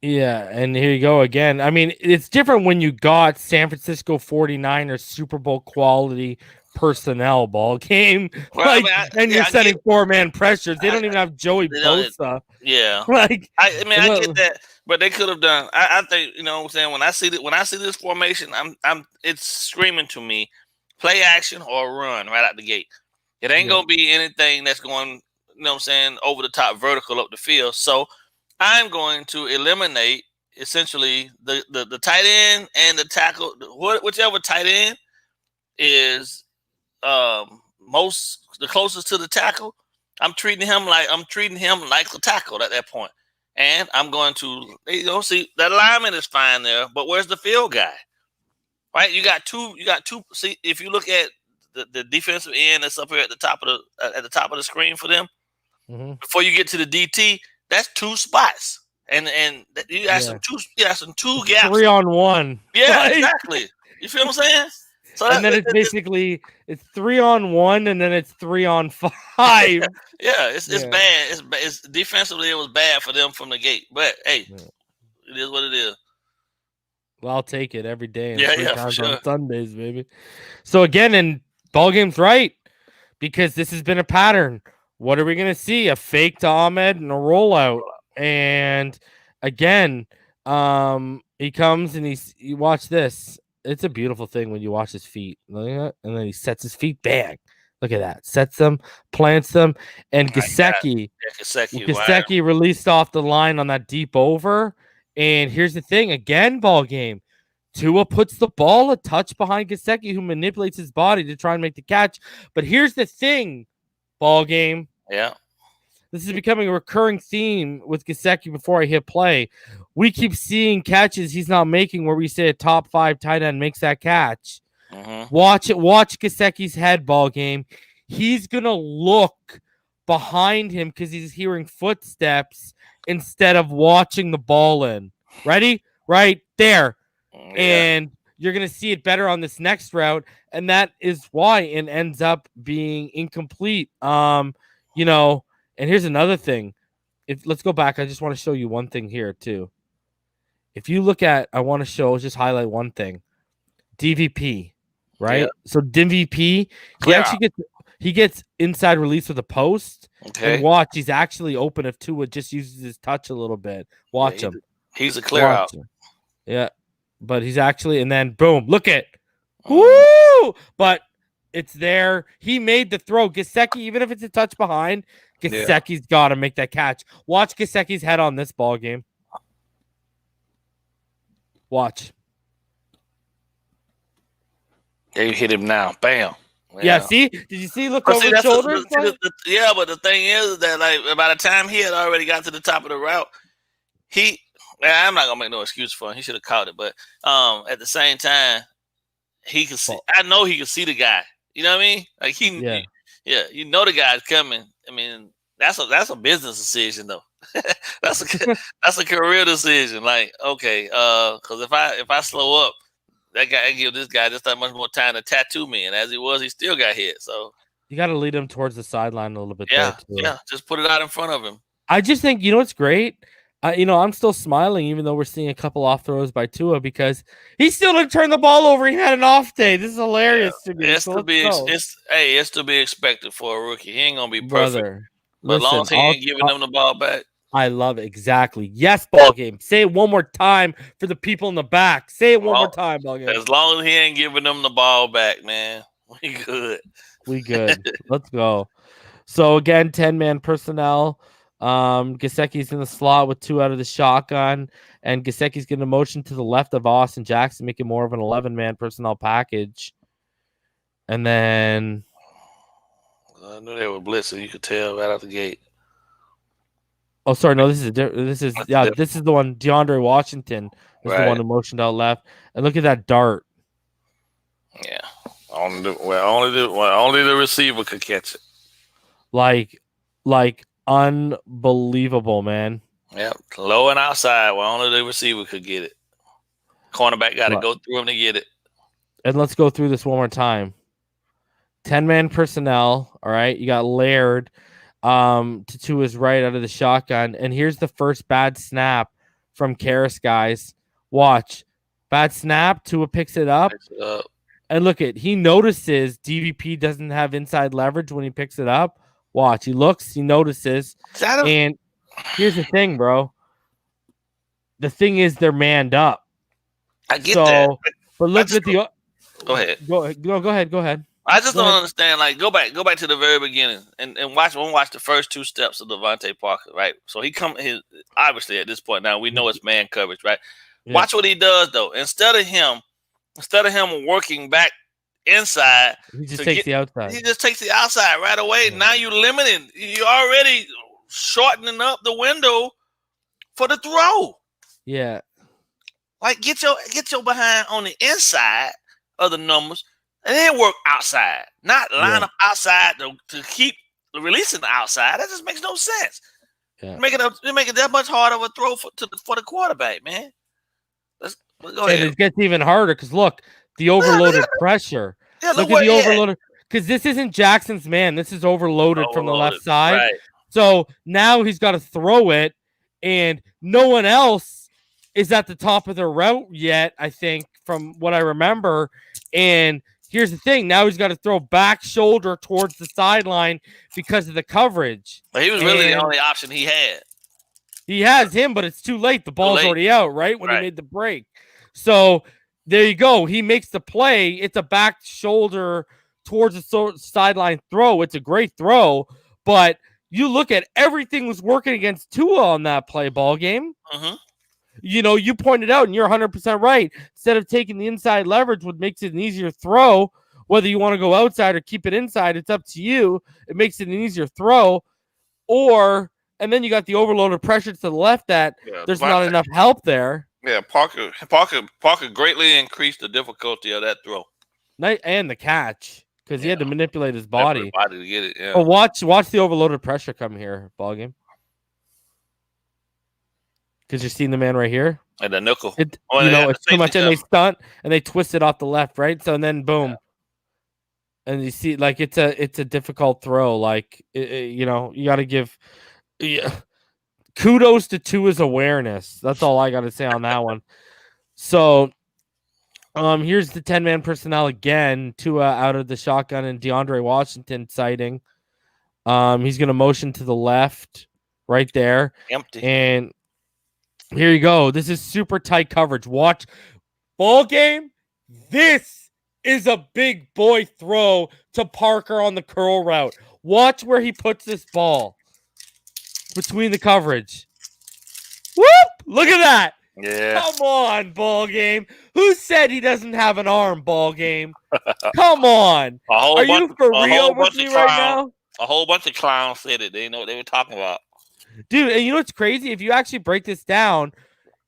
Yeah, and here you go again. I mean, it's different when you got San Francisco 49ers Super Bowl quality personnel ball game. Well, you're setting 4-man pressures. They don't even have Joey Bosa. Yeah. I get that, but they could have done. I think what I'm saying. When I see this formation, it's screaming to me, play action or run right out the gate. It ain't gonna be anything that's going, over the top vertical up the field. So I'm going to eliminate essentially the tight end and the tackle, whichever tight end is the closest to the tackle. I'm treating him like a tackle at that point. And I'm going to see that alignment is fine there, but where's the field guy? Right? You got two. See, if you look at the defensive end that's up here at the top of the screen for them, before you get to the DT, that's 2 spots. And you got some two gaps. 3-on-1. Yeah, exactly. You feel what I'm saying? So and then it's 3-on-1, and then it's 3-on-5. Yeah, it's bad. It's defensively it was bad for them from the gate. But hey, it is what it is. Well, I'll take it every day. And for sure. On Sundays, baby. So again, in ball game's right, because this has been a pattern. What are we gonna see? A fake to Ahmed and a rollout. And again, he comes and you watch this. It's a beautiful thing when you watch his feet. Look at that. And then he sets his feet back. Look at that. Sets them, plants them. And Gesicki wow. released off the line on that deep over. And here's the thing, again, ball game. Tua puts the ball a touch behind Gesicki, who manipulates his body to try and make the catch. But here's the thing, ball game. Yeah. This is becoming a recurring theme with Gesicki before I hit play. We keep seeing catches he's not making where we say a top 5 tight end makes that catch. Watch Gesicki's head, ball game. He's going to look behind him because he's hearing footsteps instead of watching the ball in. Ready? Right there. Yeah. And you're going to see it better on this next route. And that is why it ends up being incomplete. And here's another thing. Let's go back. I just want to show you one thing here too. If you look at, I want to just highlight one thing. DVP, right? Yeah. So DVP, he gets inside release with a post. Okay. And watch, he's actually open if Tua just uses his touch a little bit. Watch him. He's a clear out. Yeah. But he's actually, and then boom, look at. Woo! But it's there. He made the throw. Gesicki, even if it's a touch behind, Gesicki's got to make that catch. Watch Gesicki's head on this ball game. Watch. They hit him now. Bam. Yeah, see? Did you see? Look over his shoulder. Yeah, but the thing is that like by the time he had already got to the top of the route, I'm not gonna make no excuse for him. He should have caught it, but at the same time, he could see. I know he could see the guy. You know what I mean? Like you know the guy's coming. I mean, that's a business decision though. that's a career decision. Like, okay, because if I slow up, that guy give this guy just that much more time to tattoo me, and as he was, he still got hit. So you got to lead him towards the sideline a little bit. Yeah, just put it out in front of him. I just think what's great. I'm still smiling even though we're seeing a couple off throws by Tua because he still didn't turn the ball over. He had an off day. This is hilarious to me. It's to be expected for a rookie. He ain't gonna be perfect. But as long as he ain't giving them the ball back. I love it. Exactly. Yes, ball game. Say it one more time for the people in the back. Say it one more time, ball game. As long as he ain't giving them the ball back, man, we good. We good. Let's go. So again, 10-man personnel. Gesicki's in the slot with 2 out of the shotgun, and Gesicki's getting a motion to the left of Austin Jackson, making more of an 11-man personnel package. And then I knew they were blitzing. You could tell right out the gate. Oh, sorry, no, this is the one. DeAndre Washington is the one who motioned out left, and look at that dart. Yeah, only the receiver could catch it. Like unbelievable, man. Yeah, low and outside, where only the receiver could get it. Cornerback got to go through him to get it. And let's go through this one more time. 10-man personnel. All right, you got Laird to his right out of the shotgun, and here's the first bad snap from Karras, guys. Watch, bad snap. Tua picks it up. And look he notices DVP doesn't have inside leverage when he picks it up. Watch, he looks, he notices. And here's the thing, bro. The thing is they're manned up. I get that. But look at the Go ahead. Go ahead. I just don't understand. Like, go back to the very beginning and watch the first 2 steps of Devontae Parker, right? So obviously at this point now we know it's man coverage, right? Yeah. Watch what he does though. Instead of him working back inside, he just takes the outside. He just takes the outside right away. Yeah. Now you're limiting. You're already shortening up the window for the throw. Yeah. Like get your behind on the inside of the numbers. And then work outside, not line up outside to keep releasing the outside. That just makes no sense. Yeah. Make it that much harder of a throw for the quarterback, man. Let's go ahead. And it gets even harder because look, the overloaded pressure. Yeah, look at the overloaded. Because this isn't Jackson's man. This is overloaded from the left side. Right. So now he's got to throw it, and no one else is at the top of their route yet, I think, from what I remember. And here's the thing. Now he's got to throw back shoulder towards the sideline because of the coverage. But he was really the only option he had. He has him, but it's too late. The ball's already out, right? When he made the break. So there you go. He makes the play. It's a back shoulder towards the sideline throw. It's a great throw. But you look at everything was working against Tua on that play ball game. Mm-hmm. You pointed out, and you're 100% right. Instead of taking the inside leverage, what makes it an easier throw, whether you want to go outside or keep it inside, it's up to you. It makes it an easier throw. And then you got the overloaded pressure to the left that there's not enough help there. Yeah, Parker greatly increased the difficulty of that throw. And the catch, because he had to manipulate his body to get it. Yeah. But watch the overloaded pressure come here, Ballgame. Because you're seeing the man right here. And the nickel. It's too much, and they stunt, and they twist it off the left, right? So, and then boom. Yeah. And you see, like, it's a difficult throw. Like, you got to give kudos to Tua's awareness. That's all I got to say on that one. So, here's the 10-man personnel again. Tua out of the shotgun, and DeAndre Washington sighting. He's going to motion to the left right there. Empty. And here you go. This is super tight coverage. Watch. Ballgame. This is a big boy throw to Parker on the curl route. Watch where he puts this ball between the coverage. Whoop! Look at that. Yeah. Come on, Ballgame. Who said he doesn't have an arm, Ballgame? Come on. Are you for real with me right now? A whole bunch of clowns said it. They know what they were talking about. Dude, and you know what's crazy? If you actually break this down,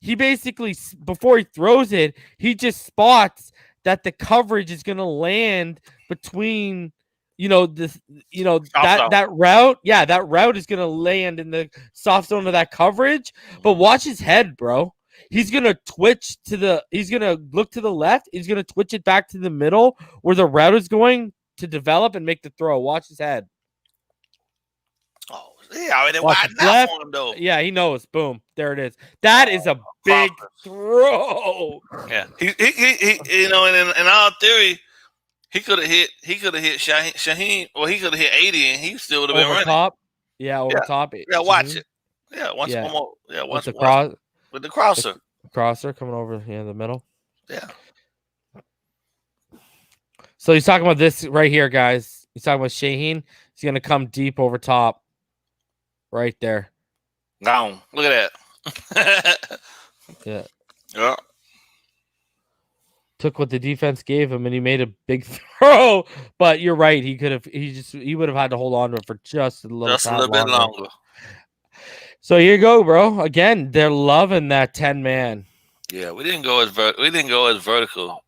he basically, before he throws it, he just spots that the coverage is going to land between, that route. Yeah, that route is going to land in the soft zone of that coverage. But watch his head, bro. He's going to he's going to look to the left. He's going to twitch it back to the middle where the route is going to develop and make the throw. Watch his head. Oh, yeah, already wide enough for him, though. Yeah, he knows. Boom. There it is. That is a big throw. Yeah. He in all theory, he could have hit Shaheen, or he could have hit 80 and he still would have been running. Top. Yeah, over top. Yeah, watch it. Yeah, once more. Yeah, once with the crosser. The crosser coming over in the middle. Yeah. So he's talking about this right here, guys. He's talking about Shaheen. He's going to come deep over top. Right there. Gone. Look at that. Yeah. Yeah. Took what the defense gave him and he made a big throw. But you're right. He would have had to hold on to it for just a little bit longer. So here you go, bro. Again, they're loving that 10-man. Yeah, we didn't go as vertical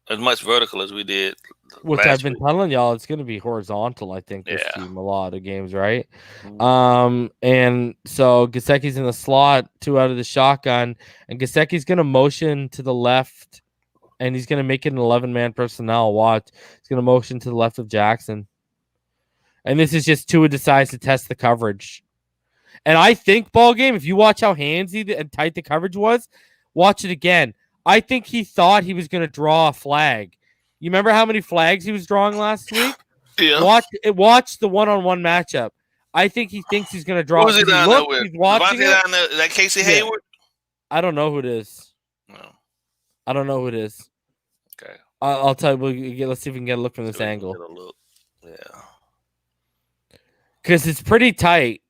as we did. Which I've been telling y'all, it's going to be horizontal. I think this team a lot of games, right? Mm-hmm. And so Gesicki's in the slot, 2 out of the shotgun, and Gesicki's going to motion to the left, and he's going to make it an 11-man personnel. Watch, he's going to motion to the left of Jackson, and this is just Tua decides to test the coverage. And I think Ballgame, if you watch how handsy and tight the coverage was, watch it again. I think he thought he was going to draw a flag. You remember how many flags he was drawing last week? Yeah. Watch the one-on-one matchup. I think he thinks he's going to draw. Who's he down there with? He's watching is that Casey Hayward? I don't know who it is. No. I don't know who it is. Okay. I'll tell you. Let's see if we can get a look from this angle. Yeah. Because it's pretty tight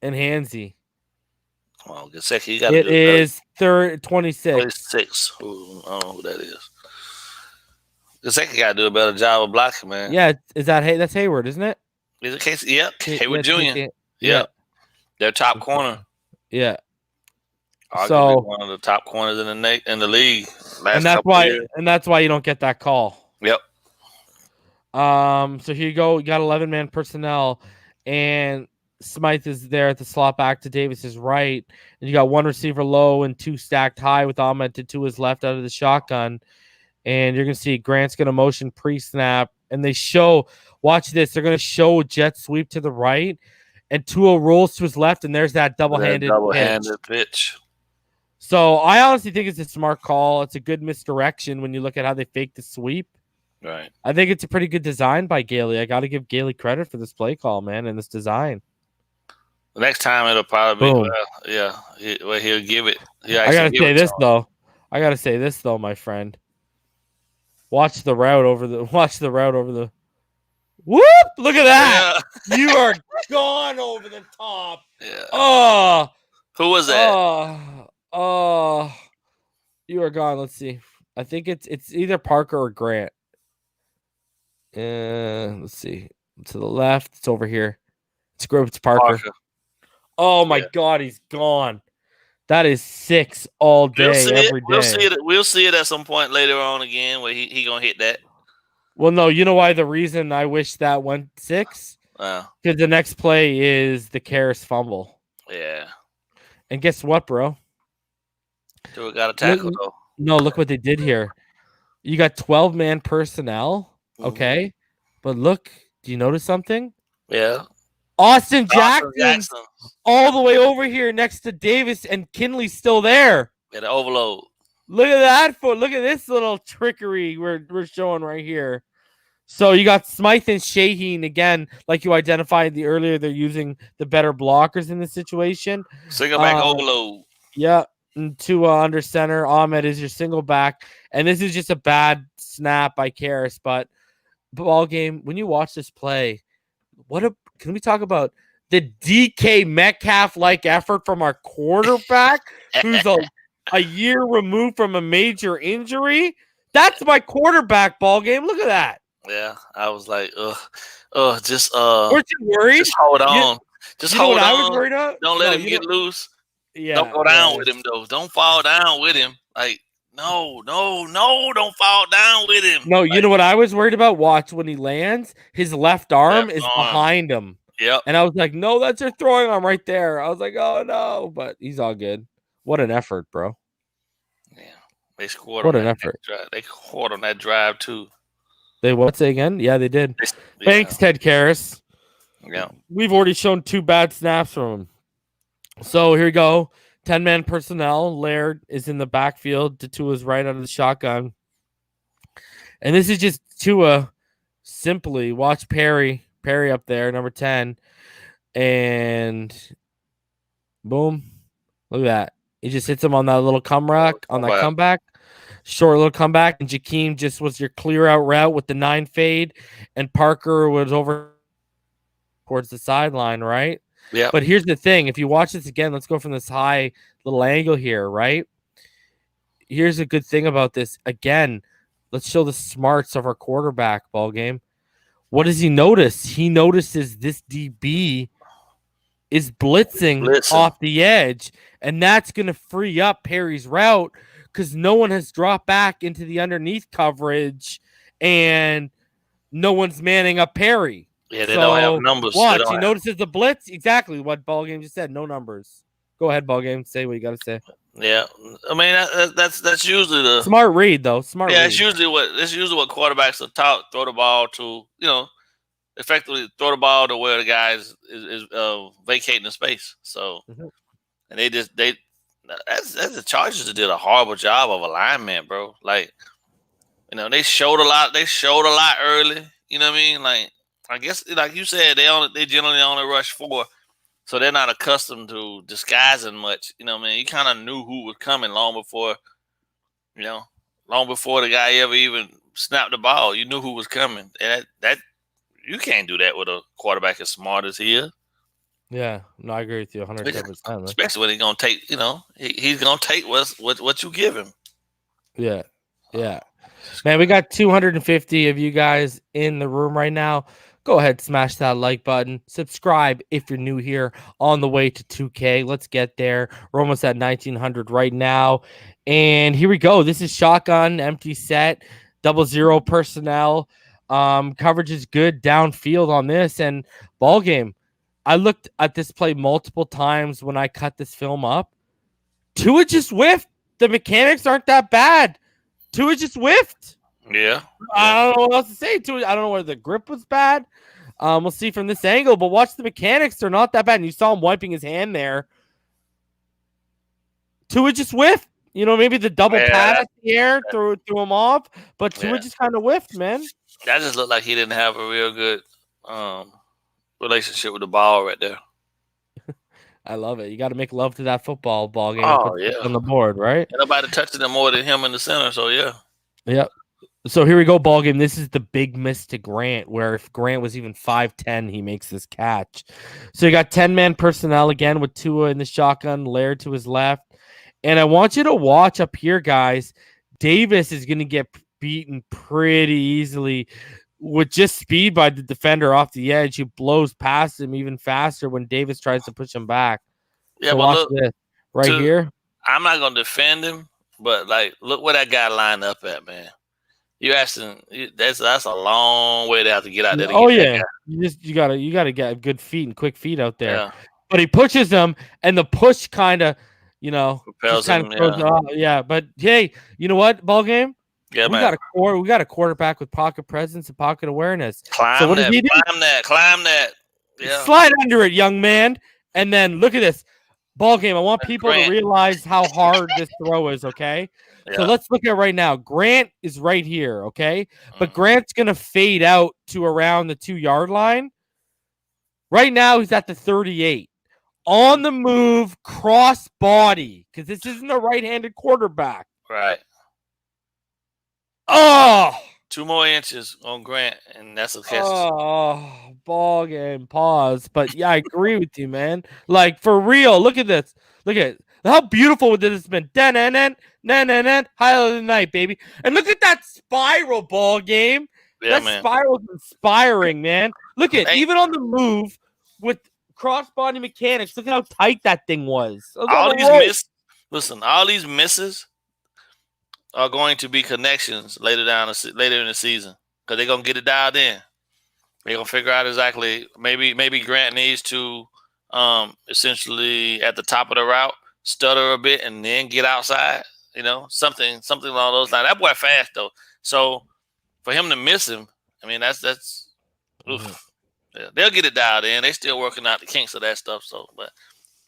and handsy. Well, Gesicki, you got to do it. It is 26. 26. Ooh, I don't know who that is. Gesicki got to do a better job of blocking, man. Yeah, that's Hayward, isn't it? Is it Casey? Yep. Hayward Jr. Yeah. Their top corner. Yeah. Arguably one of the top corners in the league. And that's why you don't get that call. Yep. So here you go. You got 11-man personnel, and Smythe is there at the slot back to Davis's right, and you got 1 receiver low and 2 stacked high with Ahmed to his left out of the shotgun. And you're going to see Grant's going to motion pre-snap. And watch this. They're going to show jet sweep to the right. And Tua rolls to his left. And there's that double-handed pitch. So I honestly think it's a smart call. It's a good misdirection when you look at how they fake the sweep. Right. I think it's a pretty good design by Gailey. I got to give Gailey credit for this play call, man, and this design. The next time it'll probably be, he'll give it. I got to say this, though, my friend. Watch the route over the. Whoop! Look at that! Yeah. You are gone over the top. Yeah. Oh, who was that? Oh, You are gone. Let's see. I think it's either Parker or Grant. Let's see. To the left, it's over here. It's Parker. Oh my God, he's gone. That is 6 all day, every day. We'll see it at some point later on again where he gonna hit that. Well, no, you know why the reason I wish that went 6? Because the next play is the Karras fumble. Yeah. And guess what, bro? So we got a tackle though. No, look what they did here. You got 12-man personnel, okay? But look, do you notice something? Yeah. Austin Jackson all the way over here next to Davis, and Kinley's still there. Yeah, the overload. Look at that foot. Look at this little trickery we're showing right here. So you got Smythe and Shaheen again, like you identified earlier. They're using the better blockers in this situation. Single back overload. Yeah, and Tua under center. Ahmed is your single back, and this is just a bad snap by Karras. But ball game, when you watch this play, can we talk about the DK Metcalf-like effort from our quarterback, who's a year removed from a major injury? That's my quarterback, ball game. Look at that. Yeah, I was like, just weren't you worried? Just hold on. Just hold on. I was worried about? Don't let him get loose. Yeah. Don't go down with him though. Don't fall down with him. Like, no, don't fall down with him. No, you know what I was worried about? Watch when he lands, his left arm is behind him. Yep. And I was like, no, that's your throwing arm right there. I was like, oh no, but he's all good. What an effort, bro. Yeah. They scored. What an effort. They scored on that drive too. They what say again? Yeah, they did. Thanks, Ted Karras. Yeah. We've already shown 2 bad snaps from him. So here we go. 10-man personnel. Laird is in the backfield. Tua's right out of the shotgun. And this is just Tua simply. Watch Perry. Perry up there, number 10. And boom. Look at that. He just hits him on that little comeback. Short little comeback. And Jakeem just was your clear out route with the 9 fade. And Parker was over towards the sideline, right? Yeah. But here's the thing. If you watch this again, let's go from this high little angle here, right? Here's a good thing about this. Again, let's show the smarts of our quarterback, ball game. What does he notice? He notices this DB is blitzing off the edge, and that's going to free up Perry's route because no one has dropped back into the underneath coverage, and no one's manning up Perry. Yeah, they don't have numbers. Watch, he notices the blitz. Exactly what Ballgame just said. No numbers. Go ahead, Ballgame. Say what you got to say. Yeah, I mean that's usually the smart read, though. It's usually what quarterbacks are taught. Throw the ball to effectively throw the ball to where the guy is vacating the space. So, and that's the Chargers did a horrible job of alignment, bro. Like, they showed a lot. They showed a lot early. You know what I mean? Like, I guess, like you said, they generally only rush 4, so they're not accustomed to disguising much. You know what I mean? You kind of knew who was coming long before the guy ever even snapped the ball. You knew who was coming, and that you can't do that with a quarterback as smart as he is. Yeah, no, I agree with you 110%. Especially when he's gonna take, he's gonna take what you give him. Yeah, yeah. Man, we got 250 of you guys in the room right now. Go ahead, smash that like button. Subscribe if you're new here. On the way to 2K. Let's get there. We're almost at 1,900 right now. And here we go. This is shotgun, empty set, 00 personnel. Coverage is good downfield on this. And ball game, I looked at this play multiple times when I cut this film up. Tua just whiffed. The mechanics aren't that bad. Tua just whiffed. Yeah. I don't know what else to say. Tua, I don't know whether the grip was bad. We'll see from this angle, but watch the mechanics. They're not that bad. And you saw him wiping his hand there. Tua just whiffed. Maybe the double pass in the air threw him off, but Tua just kind of whiffed, man. That just looked like he didn't have a real good relationship with the ball right there. I love it. You got to make love to that football ball game on the board, right? And nobody touching him more than him in the center, so yeah. Yep. So here we go, ball game. This is the big miss to Grant, where if Grant was even 5'10", he makes this catch. So you got 10-man personnel again with Tua in the shotgun, Laird to his left, And I want you to watch up here, guys. Davis is going to get beaten pretty easily with just speed by the defender off the edge, who blows past him even faster when Davis tries to push him back. Yeah, so but watch look, this right here. I'm not gonna defend him, but like, look where that guy lined up at, man. You asking that's a long way to have to get out there. To get that guy. You gotta get good feet and quick feet out there. Yeah. But he pushes him, and the push kind of, Propels him. throws it off. Yeah, but hey, you know what? Ball game. Yeah, we got a quarterback with pocket presence and pocket awareness. Climb that. Yeah. Slide under it, young man. And then look at this. Ball game. I want people to realize how hard this throw is, okay? Yeah. So let's look at it right now. Grant is right here, okay? But Grant's going to fade out to around the 2-yard line. Right now, he's at the 38. On the move, cross body, because this isn't a right-handed quarterback. Right. Oh! 2 more inches on Grant, and that's a catch. Oh, ball game. Pause. But yeah, I agree with you, man. Like, for real, look at this. Look at it. How beautiful would this have been? Highlight of the night, baby. And look at that spiral, ball game. Yeah, that spiral's inspiring, man. Look at even on the move with crossbody mechanics. Look at how tight that thing was. All these misses are going to be connections later in the season, because they're gonna get it dialed in. They're gonna figure out exactly. Maybe Grant needs to essentially at the top of the route stutter a bit and then get outside. Something along those lines. That boy fast though, so for him to miss him, I mean that's oof. Yeah, they'll get it dialed in. They're still working out the kinks of that stuff. So, but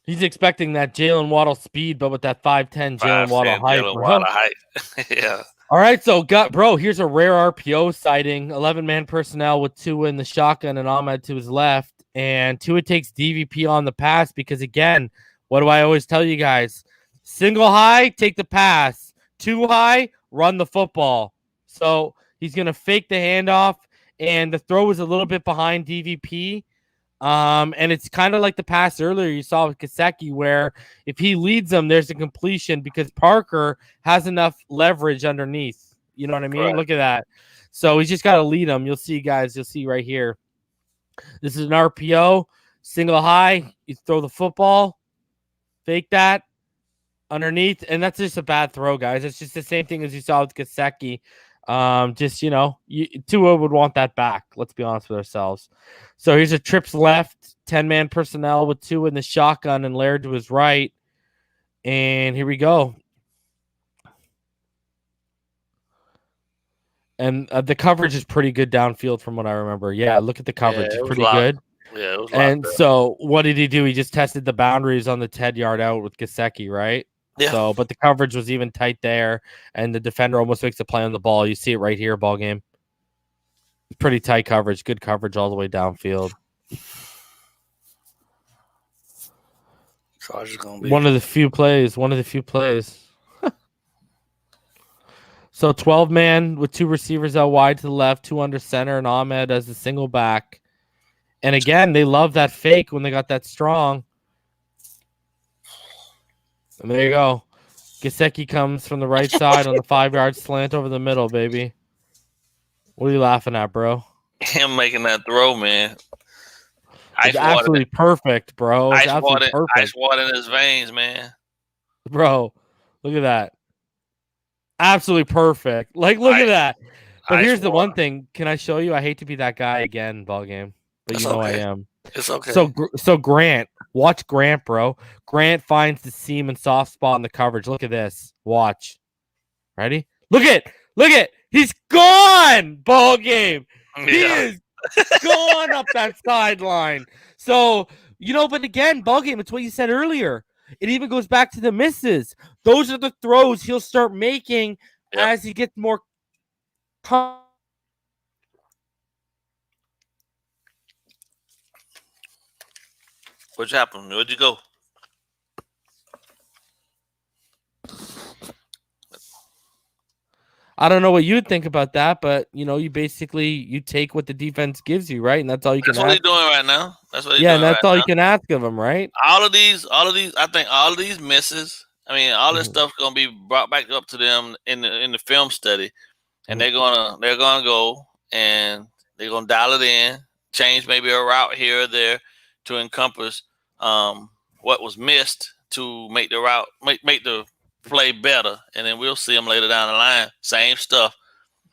he's expecting that Jalen Waddle speed, but with that 5'10" Jalen Waddle height. Yeah. All right, so here's a rare RPO sighting. 11-man personnel with Tua in the shotgun and Ahmed to his left. And Tua takes DVP on the pass because, again, what do I always tell you guys? Single high, take the pass. 2 high, run the football. So he's going to fake the handoff, and the throw is a little bit behind DVP. And it's kind of like the pass earlier you saw with Gesicki, where if he leads them, there's a completion because Parker has enough leverage underneath. You know what I mean? Right. Look at that. So he's just got to lead them. You'll see, guys. You'll see right here. This is an RPO, single high. You throw the football, fake that underneath, and that's just a bad throw, guys. It's just the same thing as you saw with Gesicki. Tua would want that back. Let's be honest with ourselves. So here's a trips left, 10-man personnel with Tua in the shotgun and Laird to his right. And here we go. And the coverage is pretty good downfield from what I remember. Yeah, look at the coverage. It's pretty good. Yeah, it was and so what did he do? He just tested the boundaries on the 10-yard out with Gesicki, right? Yeah. So, but the coverage was even tight there, and the defender almost makes a play on the ball. You see it right here, ball game. Pretty tight coverage, good coverage all the way downfield. Chargers gonna be one of the few plays. So 12-man with 2 receivers out wide to the left, 2 under center, and Ahmed as the single back. And again, they love that fake when they got that strong. And there you go. Gesicki comes from the right side on the 5-yard slant over the middle, baby. What are you laughing at, bro? Him making that throw, man. It's absolutely perfect, bro. Ice water in his veins, man. Bro, look at that. Absolutely perfect. Like, look at that. But here's the one thing. Can I show you? I hate to be that guy again, ball game. But you know I am. It's okay. So Grant, watch Grant, bro. Grant finds the seam and soft spot in the coverage. Look at this. Watch. Ready? Look at. He's gone. Ball game. Yeah. He is gone up that sideline. So, but again, ball game, it's what you said earlier. It even goes back to the misses. Those are the throws he'll start making as he gets more. What happened? Where'd you go? I don't know what you'd think about that, but you basically you take what the defense gives you, right? And that's all you can. That's what he's doing right now. That's what he's doing. Yeah, and that's all you can ask of him, right? All of these. I think all of these misses I mean, all this stuff's gonna be brought back up to them in the film study, and they're gonna go and they're gonna dial it in, change maybe a route here or there to encompass what was missed to make the route make the play better, and then we'll see them later down the line. Same stuff,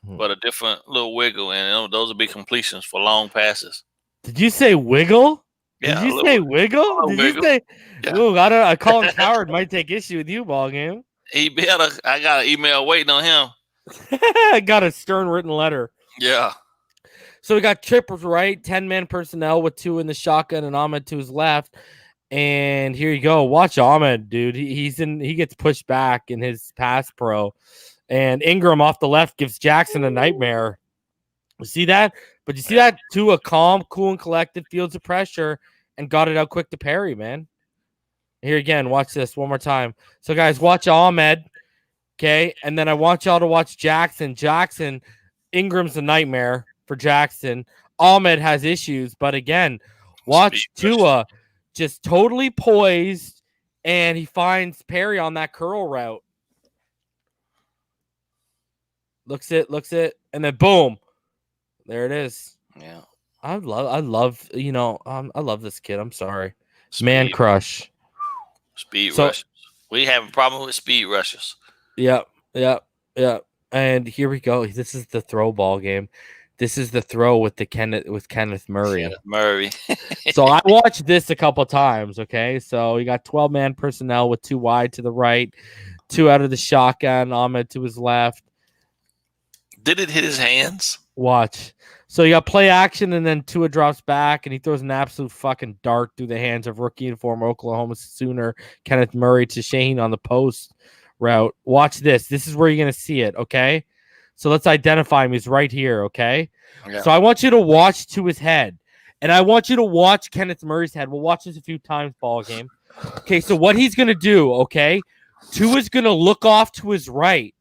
but a different little wiggle, and those will be completions for long passes. Did you say wiggle? Yeah, Did you say wiggle? Did wiggle. you say? Yeah. Ooh, I call him coward. Might take issue with you, ball game. He better. I got an email waiting on him. I got a stern written letter. Yeah. So we got Trippers right, 10-man personnel with 2 in the shotgun and Ahmed to his left. And here you go. Watch Ahmed, dude. He gets pushed back in his pass pro. And Ingram off the left gives Jackson a nightmare. You see that? But you see that Tua calm, cool, and collected, fields of pressure, and got it out quick to Perry, man. Here again, watch this one more time. So, guys, watch Ahmed, okay? And then I want y'all to watch Jackson. Ingram's a nightmare for Jackson. Ahmed has issues, but again, watch Tua just totally poised, and he finds Perry on that curl route. Looks it, and then boom. There it is. Yeah. I love this kid. I'm sorry. Man crush. Speed rushers. We have a problem with speed rushers. Yep. And here we go. This is the throw ball game. This is the throw with Kenneth Murray. So I watched this a couple times, okay? So you got 12-man personnel with 2 wide to the right, 2 out of the shotgun, Ahmed to his left. Did it hit his hands? Watch. So you got play action, and then Tua drops back, and he throws an absolute fucking dart through the hands of rookie and former Oklahoma Sooner Kenneth Murray to Shane on the post route. Watch this. This is where you're going to see it, okay? So let's identify him. He's right here, okay? Yeah. So I want you to watch Tua's head, and I want you to watch Kenneth Murray's head. We'll watch this a few times, ball game. Okay, so what he's going to do, okay? Tua's going to look off to his right.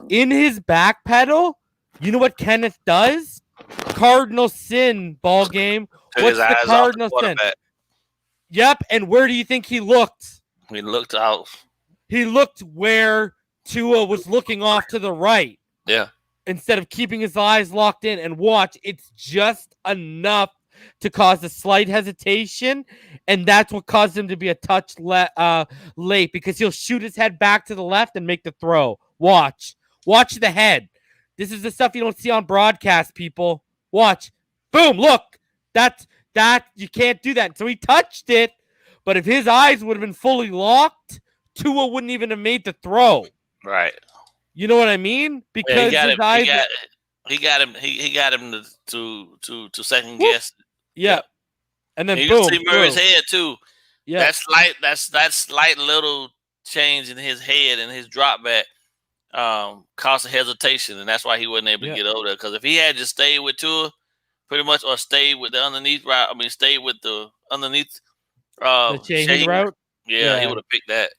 In his back pedal, you know what Kenneth does? Cardinal sin, ball game. What's the cardinal sin? Yep, and where do you think he looked? He looked out. He looked where Tua was looking off to the right. Yeah. Instead of keeping his eyes locked in. And watch, it's just enough to cause a slight hesitation, and that's what caused him to be a touch late, because he'll shoot his head back to the left and make the throw. Watch the head. This is the stuff you don't see on broadcast, people. Watch. Boom, look. That you can't do that. So he touched it, but if his eyes would have been fully locked, Tua wouldn't even have made the throw. Right. You know what I mean? Because he got him to second guess. Yeah. And then you boom. see Murray's head too. Yeah. That slight little change in his head and his drop back caused a hesitation, and that's why he wasn't able to get over there. Because if he had just stayed with Tua, pretty much, or stayed with the underneath route, stayed with the underneath the changing route, he would have picked that.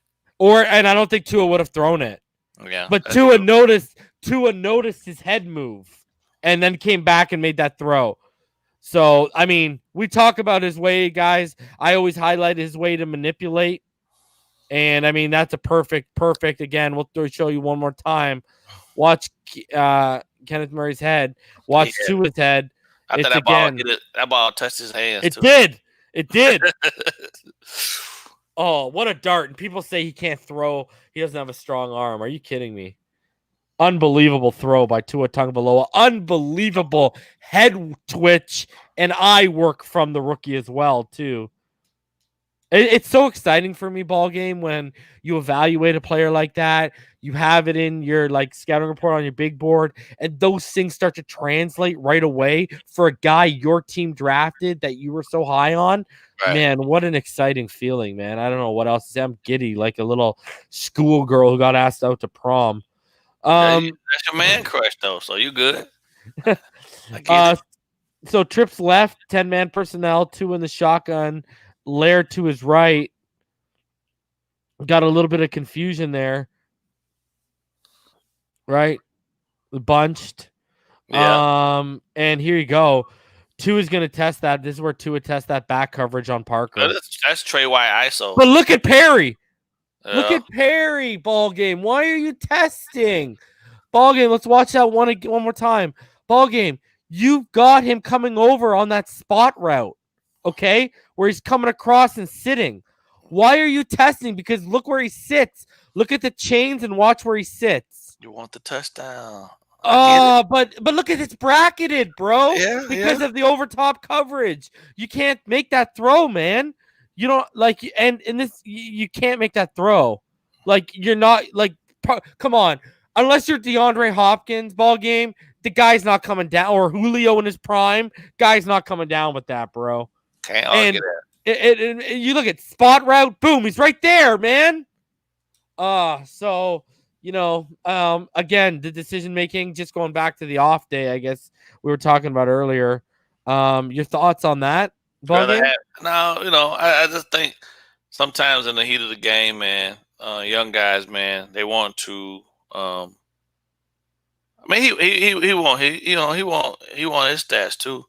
And I don't think Tua would have thrown it. Yeah, but Tua noticed his head move, and then came back and made that throw. So we talk about his way, guys. I always highlight his way to manipulate. And that's a perfect. Again, we'll show you one more time. Watch Kenneth Murray's head. Watch Tua's head. I thought that ball touched his hands. It did. Oh, what a dart! And people say he can't throw. He doesn't have a strong arm. Are you kidding me? Unbelievable throw by Tua Tagovailoa. Unbelievable head twitch and eye work from the rookie as well, too. It's so exciting for me, ball game, when you evaluate a player like that. You have it in your scouting report on your big board, and those things start to translate right away for a guy your team drafted that you were so high on. Right. Man, what an exciting feeling, man. I don't know what else to say. I'm giddy like a little schoolgirl who got asked out to prom. That's your man crush, though, so you good. So Trips left, 10-man personnel, 2 in the shotgun. Laird to his right. Got a little bit of confusion there. Right? Bunched. Yeah. And here you go. Tua's going to test that. This is where Tua tests that back coverage on Parker. That's Trey White ISO. But look at Perry. Look at Perry, ball game. Why are you testing? Ball game, let's watch that one more time. Ball game, you've got him coming over on that spot route, okay, where he's coming across and sitting. Why are you testing? Because look where he sits. Look at the chains and watch where he sits. You want the touchdown. Oh, but look at it's bracketed, bro. Yeah, because of the overtop coverage. You can't make that throw, man. You don't like, and in this, you can't make that throw. Like, you're not like, come on. Unless you're DeAndre Hopkins, ball game, the guy's not coming down, or Julio in his prime, guy's not coming down with that, bro. Can't argue that. You look at spot route, boom, he's right there, man. So, again, the decision making, just going back to the off day, I guess we were talking about earlier. Your thoughts on that? I just think sometimes in the heat of the game, man, young guys, man, they want to. I mean, he want his stats too.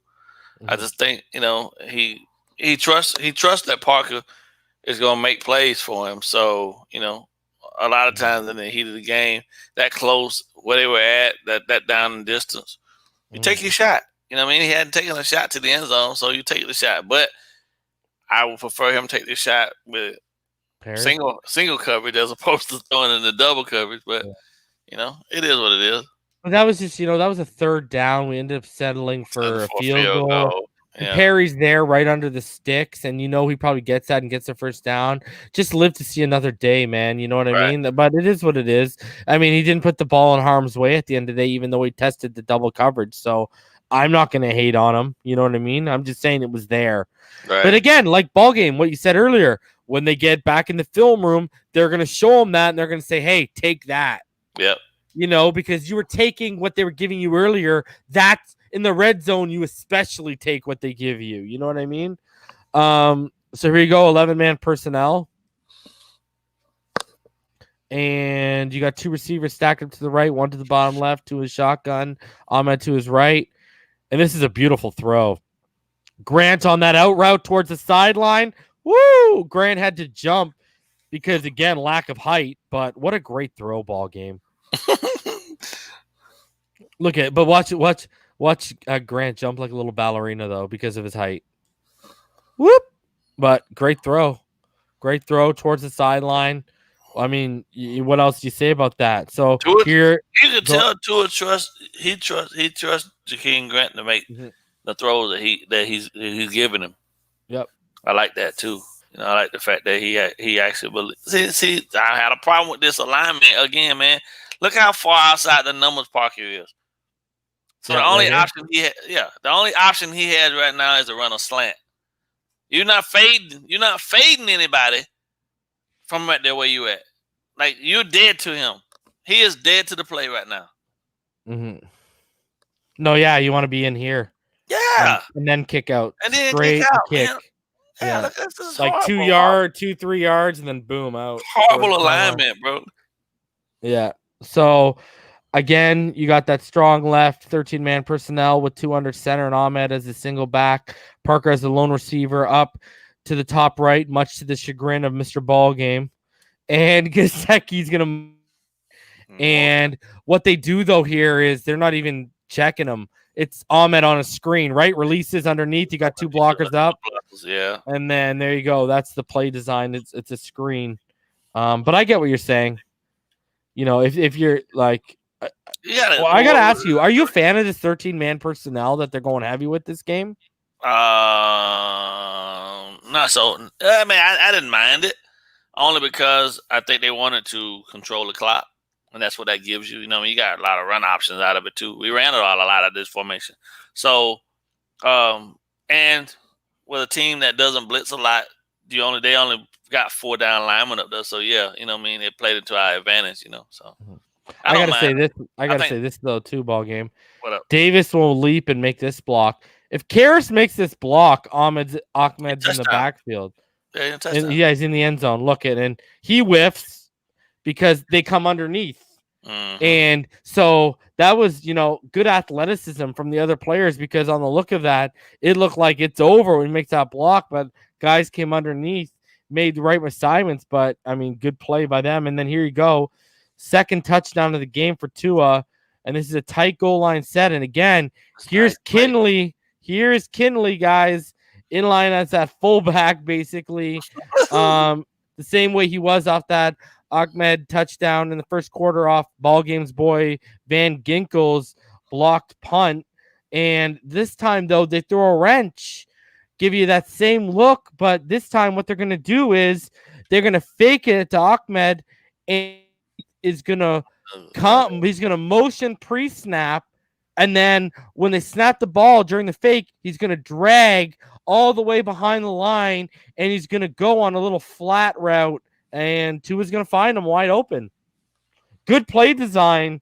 Mm-hmm. I just think he trusts that Parker is gonna make plays for him. So a lot of times in the heat of the game, that close where they were at, that down in distance, you take your shot. You know what I mean? He hadn't taken a shot to the end zone, so you take the shot. But I would prefer him take the shot with single coverage as opposed to throwing in the double coverage. But it is what it is. But that was just, that was a third down. We ended up settling for a field goal. Yeah. Perry's there right under the sticks, and he probably gets that and gets the first down. Just live to see another day, man. You know what I mean? But it is what it is. I mean, he didn't put the ball in harm's way at the end of the day, even though he tested the double coverage. So I'm not going to hate on him. You know what I mean? I'm just saying it was there. Right. But again, like ball game, what you said earlier, when they get back in the film room, they're going to show him that, and they're going to say, hey, take that. Yep. Because you were taking what they were giving you earlier. That's in the red zone. You especially take what they give you. You know what I mean? So here you go, 11-man personnel. And you got two receivers stacked up to the right, one to the bottom left, to his shotgun, Ahmed to his right. And this is a beautiful throw. Grant on that out route towards the sideline. Woo! Grant had to jump because, again, lack of height. But what a great throw, ball game. Look at it. But watch Grant jump like a little ballerina, though, because of his height. Whoop! But great throw. Great throw towards the sideline. I mean, what else do you say about that? So here, you can tell Tua trusts Jakeem Grant to make the throws that he's giving him. Yep, I like that too. I like the fact that he actually believes. See, I had a problem with this alignment again, man. Look how far outside the numbers Parker is. So the only option he has right now is to run a slant. You're not fading anybody from right there where you at. Like, you're dead to him. He is dead to the play right now. Mm-hmm. No, yeah, you want to be in here. Yeah. And then kick out. And then straight kick out. Yeah. Look, this is like horrible. 2-3 yards, and then boom, out. Horrible alignment, bro. Yeah. So, again, you got that strong left, 13-man personnel with two under center and Ahmed as a single back. Parker as the lone receiver up to the top right, much to the chagrin of Mr. Ballgame. And Gesicki's going to... And what they do, though, here is they're not even checking him. It's Ahmed on a screen, right? Releases underneath. You got two blockers up. Yeah. And then there you go. That's the play design. It's a screen. But I get what you're saying. If you're like... I got to ask you, are you a fan of this 13-man personnel that they're going heavy with this game? Not so. I mean, I didn't mind it, only because I think they wanted to control the clock, and that's what that gives you. You got a lot of run options out of it too. We ran a lot of this formation. So, and with a team that doesn't blitz a lot, they only got 4 down linemen up there. So yeah, it played into our advantage. So. I gotta say this. I gotta say this though too. Ball game. What up? Davis will leap and make this block. If Karras makes this block, Ahmed's in the backfield. Yeah, he's in the end zone. Look at, and he whiffs because they come underneath. Mm-hmm. And so that was, good athleticism from the other players, because on the look of that, it looked like it's over when he makes that block, but guys came underneath made the right assignments, but I mean, good play by them. And then here you go, second touchdown of the game for Tua, and this is a tight goal line set. And again, here's Kinley. Here's Kinley, guys, in line as that fullback, basically, the same way he was off that Ahmed touchdown in the first quarter off Ballgame's boy Van Ginkel's blocked punt. And this time, though, they throw a wrench, give you that same look, but this time what they're going to do is they're going to fake it to Ahmed and is going to come. He's going to motion pre-snap, and then when they snap the ball during the fake, he's going to drag all the way behind the line, and he's going to go on a little flat route, and Tua's going to find him wide open. Good play design,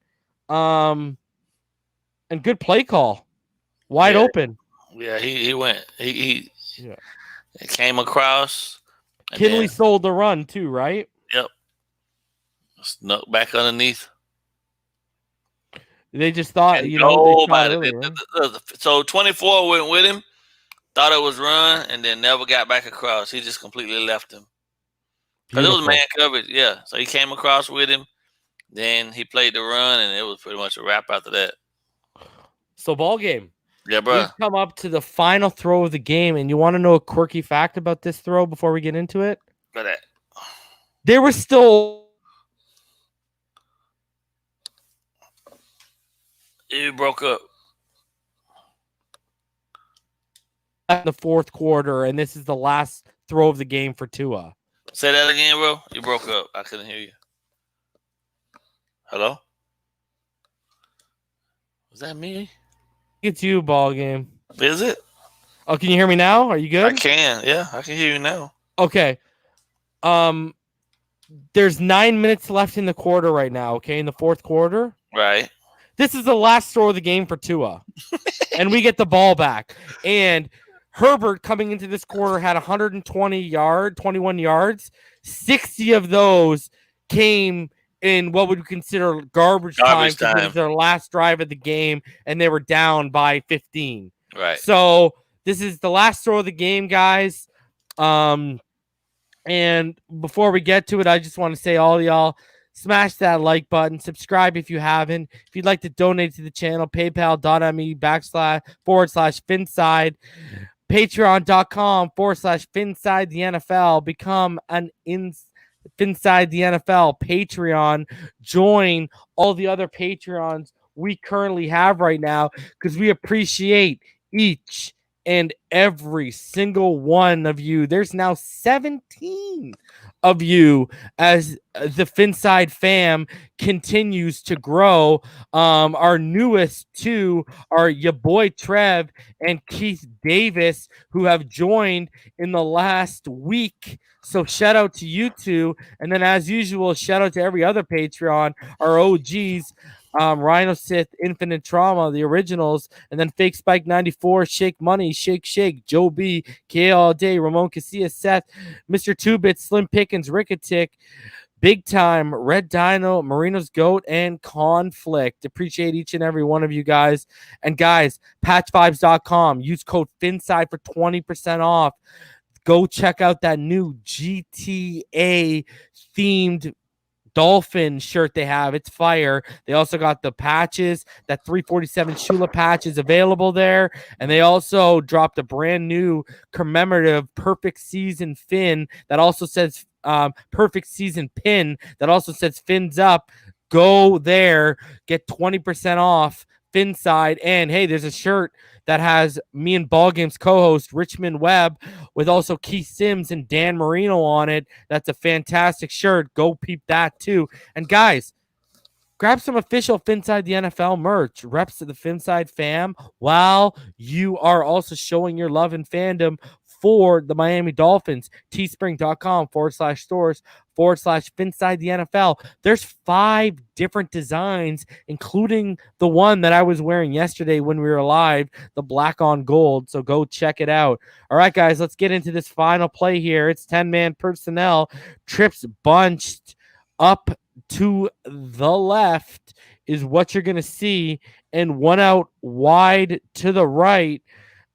and good play call. Wide open. Yeah, he went. He came across. Kinley sold the run too, right? Yep. Snuck back underneath. They just thought, so 24 went with him, thought it was run, and then never got back across. He just completely left him. Because it was man coverage, yeah. So he came across with him, then he played the run, and it was pretty much a wrap after that. So ball game. Yeah, bro. We've come up to the final throw of the game, and you want to know a quirky fact about this throw before we get into it? Look at that. There was still... It broke up. In the fourth quarter, and this is the last throw of the game for Tua. Say that again, bro. You broke up. I couldn't hear you. Hello? Was that me? It's you, ball game. Is it? Oh, can you hear me now? Are you good? I can. Yeah, I can hear you now. Okay. There's 9 minutes left in the quarter right now, okay, in the fourth quarter. Right. This is the last throw of the game for Tua. And we get the ball back. And Herbert coming into this quarter had 21 yards. 60 of those came in what would we consider garbage time. It was their last drive of the game, and they were down by 15. Right. So this is the last throw of the game, guys. And before we get to it, I just want to say, all y'all, smash that like button, subscribe if you haven't. If you'd like to donate to the channel, paypal.me//Finside, patreon.com/Finside the NFL. Become an Finside the NFL Patreon. Join all the other Patreons we currently have right now, because we appreciate each and every single one of you. There's now 17 of you as the Finside fam continues to grow. Our newest two are your boy Trev and Keith Davis, who have joined in the last week. So shout out to you two. And then, as usual, shout out to every other Patreon, our OGs, Rhino Sith, Infinite Trauma, the originals, and then Fake Spike 94, Shake Money, Shake, Joe B, K All Day, Ramon Casillas, Seth, Mr. 2-Bit, Slim Pickens, Ricketic, Big Time, Red Dino, Marino's Goat, and Conflict. Appreciate each and every one of you guys. And guys, patchvibes.com. Use code FINSIDE for 20% off. Go check out that new GTA themed Dolphin shirt they have. It's fire. They also got the patches, that 347 Shula patch is available there. And they also dropped a brand new commemorative perfect season fin that also says perfect season pin that also says fins up. Go there, get 20% off Finside. And hey, there's a shirt that has me and Ballgame's co-host Richmond Webb with also Keith Sims and Dan Marino on it. That's a fantastic shirt. Go peep that too. And guys, grab some official Finside the NFL merch, reps to the Finside fam, while you are also showing your love and fandom for the Miami Dolphins. teespring.com/stores/Finside the NFL. There's 5 different designs, including the one that I was wearing yesterday when we were live, the black on gold. So go check it out. All right, guys, let's get into this final play here. It's 10-man personnel. Trips bunched up to the left is what you're going to see, and one out wide to the right.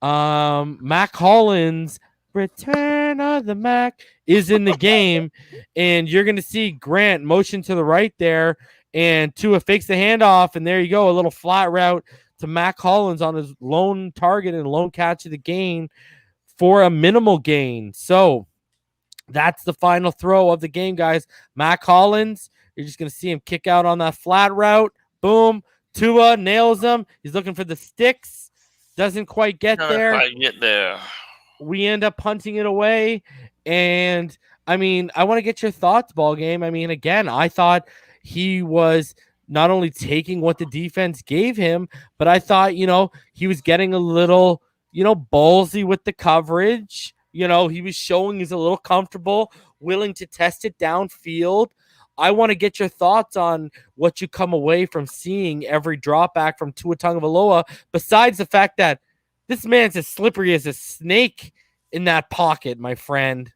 Mac Hollins return return of the Mac is in the game. And you're going to see Grant motion to the right there. And Tua fakes the handoff. And there you go. A little flat route to Mac Hollins on his lone target and lone catch of the game for a minimal gain. So that's the final throw of the game, guys. Mac Hollins, you're just going to see him kick out on that flat route. Boom. Tua nails him. He's looking for the sticks. Doesn't quite get there. We end up punting it away. And, I mean, I want to get your thoughts, ball game. I mean, again, I thought he was not only taking what the defense gave him, but I thought, he was getting a little, ballsy with the coverage. He was showing he's a little comfortable, willing to test it downfield. I want to get your thoughts on what you come away from seeing every drop back from Tua Tagovailoa, besides the fact that this man's as slippery as a snake in that pocket, my friend.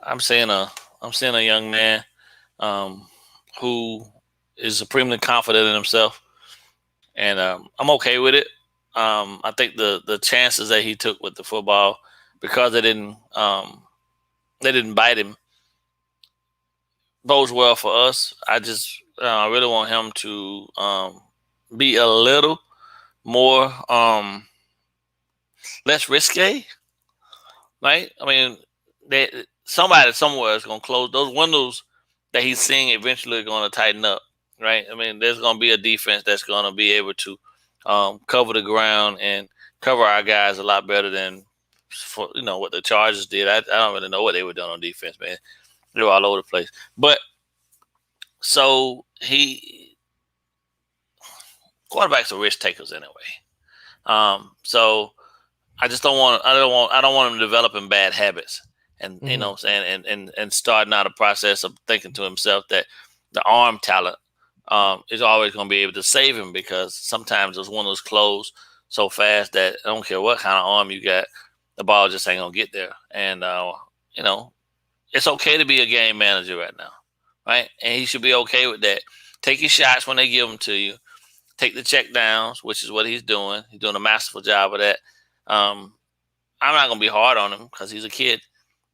I'm seeing a young man who is supremely confident in himself, and I'm okay with it. I think the chances that he took with the football, because they didn't bite him, bodes well for us. I really want him to be a little more less risque, right? I mean, somebody somewhere is going to close those windows that he's seeing. Eventually, are going to tighten up, right? I mean, there's going to be a defense that's going to be able to cover the ground and cover our guys a lot better than what the Chargers did. I don't really know what they were doing on defense, man. They were all over the place. But so quarterbacks are risk takers anyway. So I don't want him developing bad habits and you know what I'm saying, and starting out a process of thinking to himself that the arm talent is always going to be able to save him, because sometimes those windows close so fast that I don't care what kind of arm you got, the ball just ain't gonna get there. And it's okay to be a game manager right now, right? And he should be okay with that. Take your shots when they give them to you. Take the check downs, which is what he's doing. He's doing a masterful job of that. I'm not going to be hard on him because he's a kid.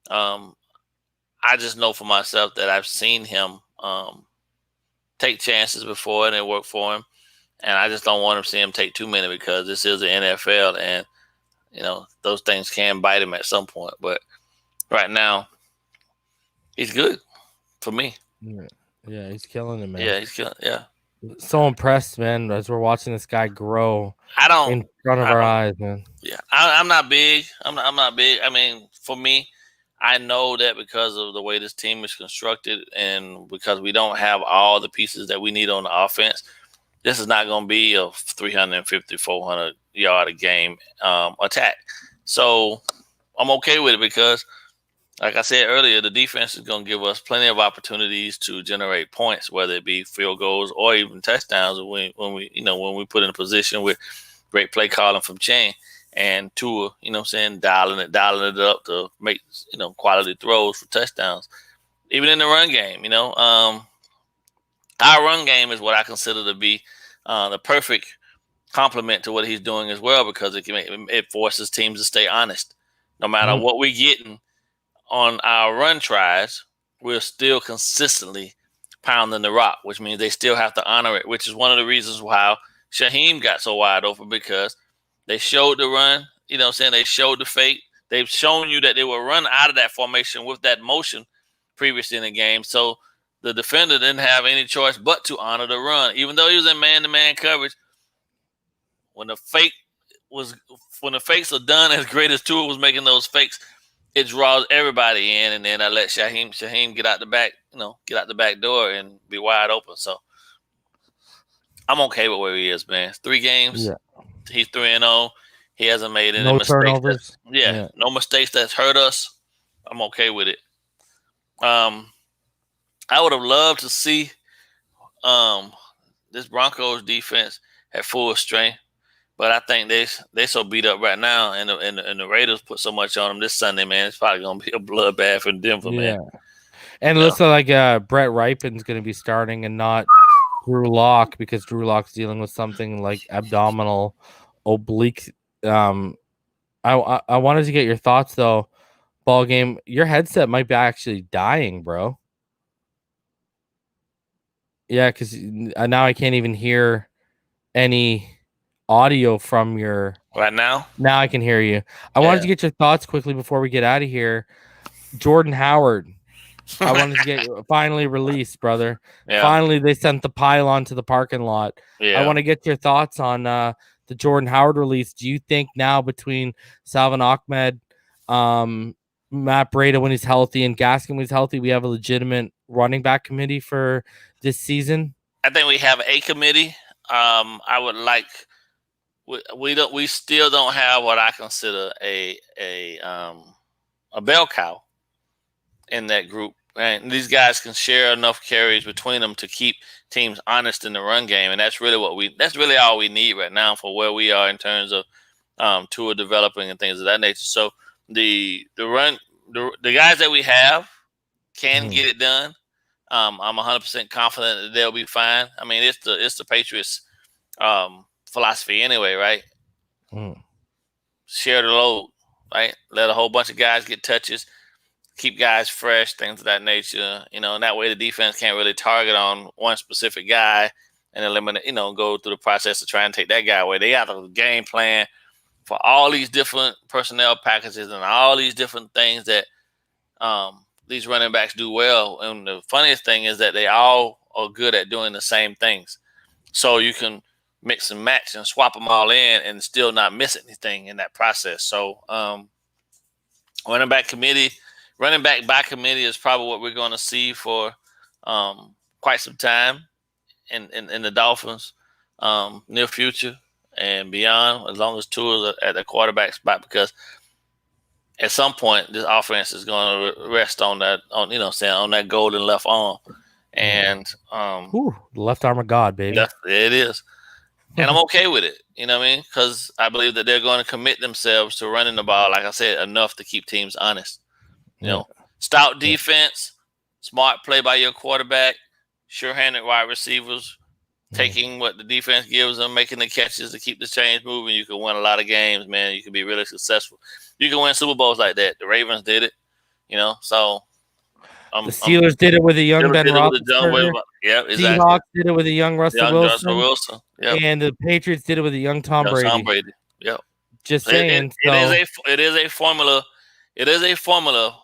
I just know for myself that I've seen him take chances before and it worked for him. And I just don't want to see him take too many, because this is the NFL and, those things can bite him at some point. But right now, he's good for me. Yeah, he's killing it, man. Yeah, he's killing. Yeah, so impressed, man. As we're watching this guy grow, in front of our eyes, man. Yeah, I'm not big. I'm not big. I mean, for me, I know that because of the way this team is constructed, and because we don't have all the pieces that we need on the offense, this is not going to be a 350, 400 yard a game attack. So I'm okay with it, because, like I said earlier, the defense is going to give us plenty of opportunities to generate points, whether it be field goals or even touchdowns when we put in a position with great play calling from Chain and Tua, dialing it up to make, quality throws for touchdowns. Even in the run game, our run game is what I consider to be the perfect complement to what he's doing as well, because it forces teams to stay honest. No matter what we're getting on our run tries, we're still consistently pounding the rock, which means they still have to honor it, which is one of the reasons why Shaheem got so wide open, because they showed the run, they showed the fake. They've shown you that they will run out of that formation with that motion previously in the game. So the defender didn't have any choice but to honor the run, even though he was in man-to-man coverage. When the fakes are done, as great as Tua was making those fakes, it draws everybody in, and then I let Shaheem get out the back door and be wide open. So I'm okay with where he is, man. 3 games. Yeah. He's 3-0. He hasn't made any mistakes. Turnovers. No mistakes that's hurt us. I'm okay with it. I would have loved to see this Broncos defense at full strength, but I think they so beat up right now, and the Raiders put so much on them this Sunday, man. It's probably gonna be a bloodbath in Denver, man. And it looks like Brett Rypien's gonna be starting and not Drew Lock, because Drew Lock's dealing with something like abdominal oblique. I wanted to get your thoughts though, Ball game. Your headset might be actually dying, bro. Yeah, because now I can't even hear any audio from your. Right now? Now I can hear you. I wanted to get your thoughts quickly before we get out of here. Jordan Howard. I wanted to get finally released, brother. Yeah. Finally, they sent the pylon to the parking lot. Yeah. I want to get your thoughts on the Jordan Howard release. Do you think now between Salvin Ahmed, Matt Breda when he's healthy, and Gaskin when he's healthy, we have a legitimate running back committee for this season? I think we have a committee. I would like. We still don't have what I consider a bell cow in that group. And these guys can share enough carries between them to keep teams honest in the run game, and that's really all we need right now for where we are in terms of Tua developing and things of that nature. So the guys that we have can get it done. I'm 100% confident that they'll be fine. I mean, it's the Patriots philosophy anyway, right? Share the load, right? Let a whole bunch of guys get touches. Keep guys fresh, things of that nature, and that way the defense can't really target on one specific guy and eliminate, go through the process to try and take that guy away. They have a game plan for all these different personnel packages and all these different things that these running backs do well. And the funniest thing is that they all are good at doing the same things. So you can mix and match and swap them all in and still not miss anything in that process. So running back by committee is probably what we're going to see for quite some time in the Dolphins near future and beyond, as long as Tua's at the quarterback spot, because at some point this offense is going to rest on that, on that golden left arm, and the left arm of God, baby. It is, and I'm okay with it. You know what I mean? Because I believe that they're going to commit themselves to running the ball, like I said, enough to keep teams honest. Stout defense, smart play by your quarterback, sure-handed wide receivers, taking what the defense gives them, making the catches to keep the chains moving. You can win a lot of games, man. You can be really successful. You can win Super Bowls like that. The Ravens did it, So the Steelers did it with a young Ben Roethlisberger. Yeah, exactly. Seahawks did it with a young Russell Wilson. Yep. And the Patriots did it with a young Tom Brady. Yep. Just saying. It is a formula. It is a formula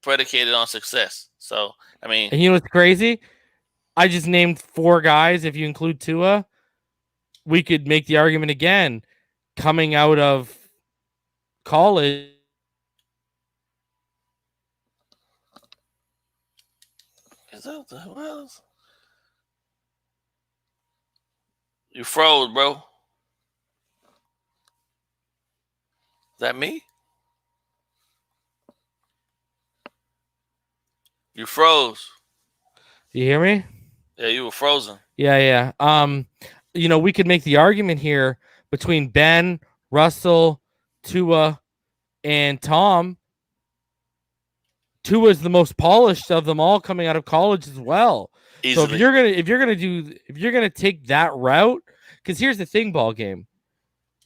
predicated on success. So, I mean, and you know what's crazy? I just named 4 guys. If you include Tua, we could make the argument again. Coming out of college, who else? You froze, bro. Is that me? You froze. You hear me? Yeah, you were frozen. Yeah. We could make the argument here between Ben, Russell, Tua, and Tom. Tua is the most polished of them all coming out of college as well. Easily. So if you're gonna take that route, because here's the thing, ball game.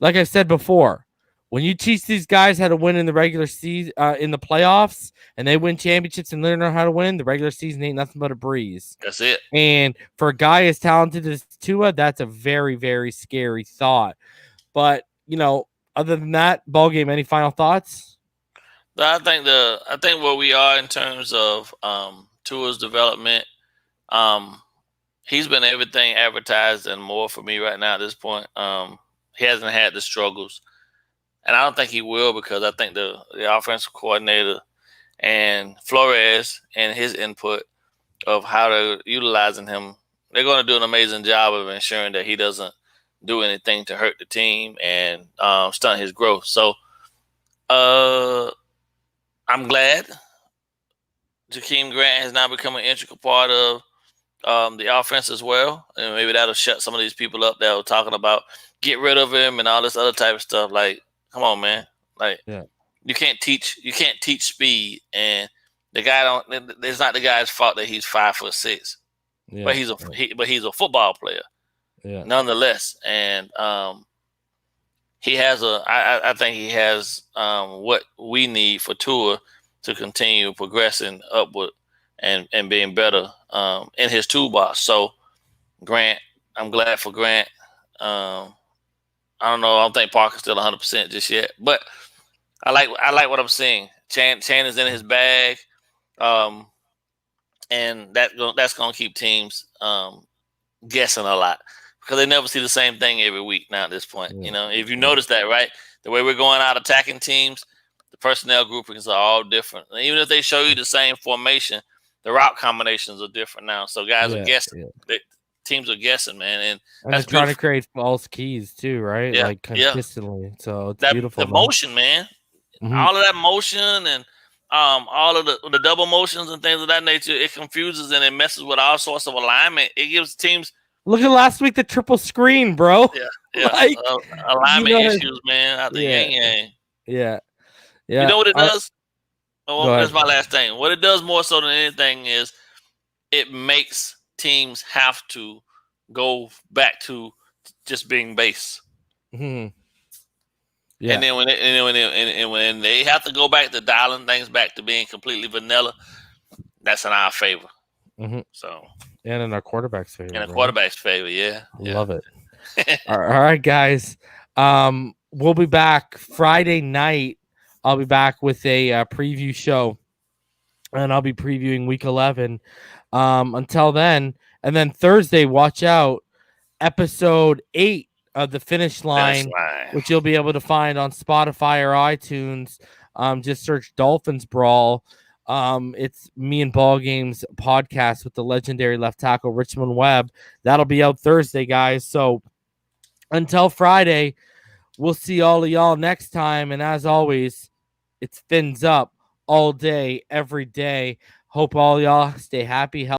Like I said before, when you teach these guys how to win in the regular season, in the playoffs, and they win championships and learn how to win, the regular season ain't nothing but a breeze. That's it. And for a guy as talented as Tua, that's a very, very scary thought. But other than that, ball game, any final thoughts? I think where we are in terms of Tua's development, he's been everything advertised and more for me right now at this point. He hasn't had the struggles. And I don't think he will, because I think the offensive coordinator and Flores and his input of how they're utilizing him, they're going to do an amazing job of ensuring that he doesn't do anything to hurt the team and stunt his growth. So I'm glad Jakeem Grant has now become an integral part of the offense as well. And maybe that'll shut some of these people up that were talking about get rid of him and all this other type of stuff. Like, come on, man. Like, you can't teach speed, and the guy it's not the guy's fault that he's 5'6", but he's a football player, nonetheless. And he has I think he has what we need for Tua to continue progressing upward and being better in his toolbox. So Grant, I'm glad for Grant. I don't know. I don't think Parker's still 100% just yet, but I like what I'm seeing. Chan is in his bag, and that's gonna keep teams guessing a lot because they never see the same thing every week now at this point. Yeah. If you notice that, right? The way we're going out attacking teams, the personnel groupings are all different. And even if they show you the same formation, the route combinations are different now. So guys are guessing. Teams are guessing, man, and they're trying to create false keys too, right? Yeah, like consistently. So it's beautiful. The motion, man. All of that motion and all of the double motions and things of that nature, it confuses and it messes with all sorts of alignment. It gives teams. Look at last week, the triple screen, bro. Yeah. Like, alignment issues, man. Out the yang. Yeah. You know what it does? That's my last thing. What it does more so than anything is it makes teams have to go back to just being base. Mm-hmm. Yeah. And then when they have to go back to dialing things back to being completely vanilla, that's in our favor. Mm-hmm. So and in our quarterback's favor. In a quarterback's favor, yeah. Love it. All right, guys. We'll be back Friday night. I'll be back with a preview show, and I'll be previewing Week 11. Until then, and then Thursday, watch out, episode 8 of the Finish Line, which you'll be able to find on Spotify or iTunes. Just search Dolphins Brawl. It's me and Ballgame's podcast with the legendary left tackle Richmond Webb. That'll be out Thursday, guys. So until Friday, we'll see all of y'all next time. And as always, it's fins up all day, every day. Hope all y'all stay happy, healthy.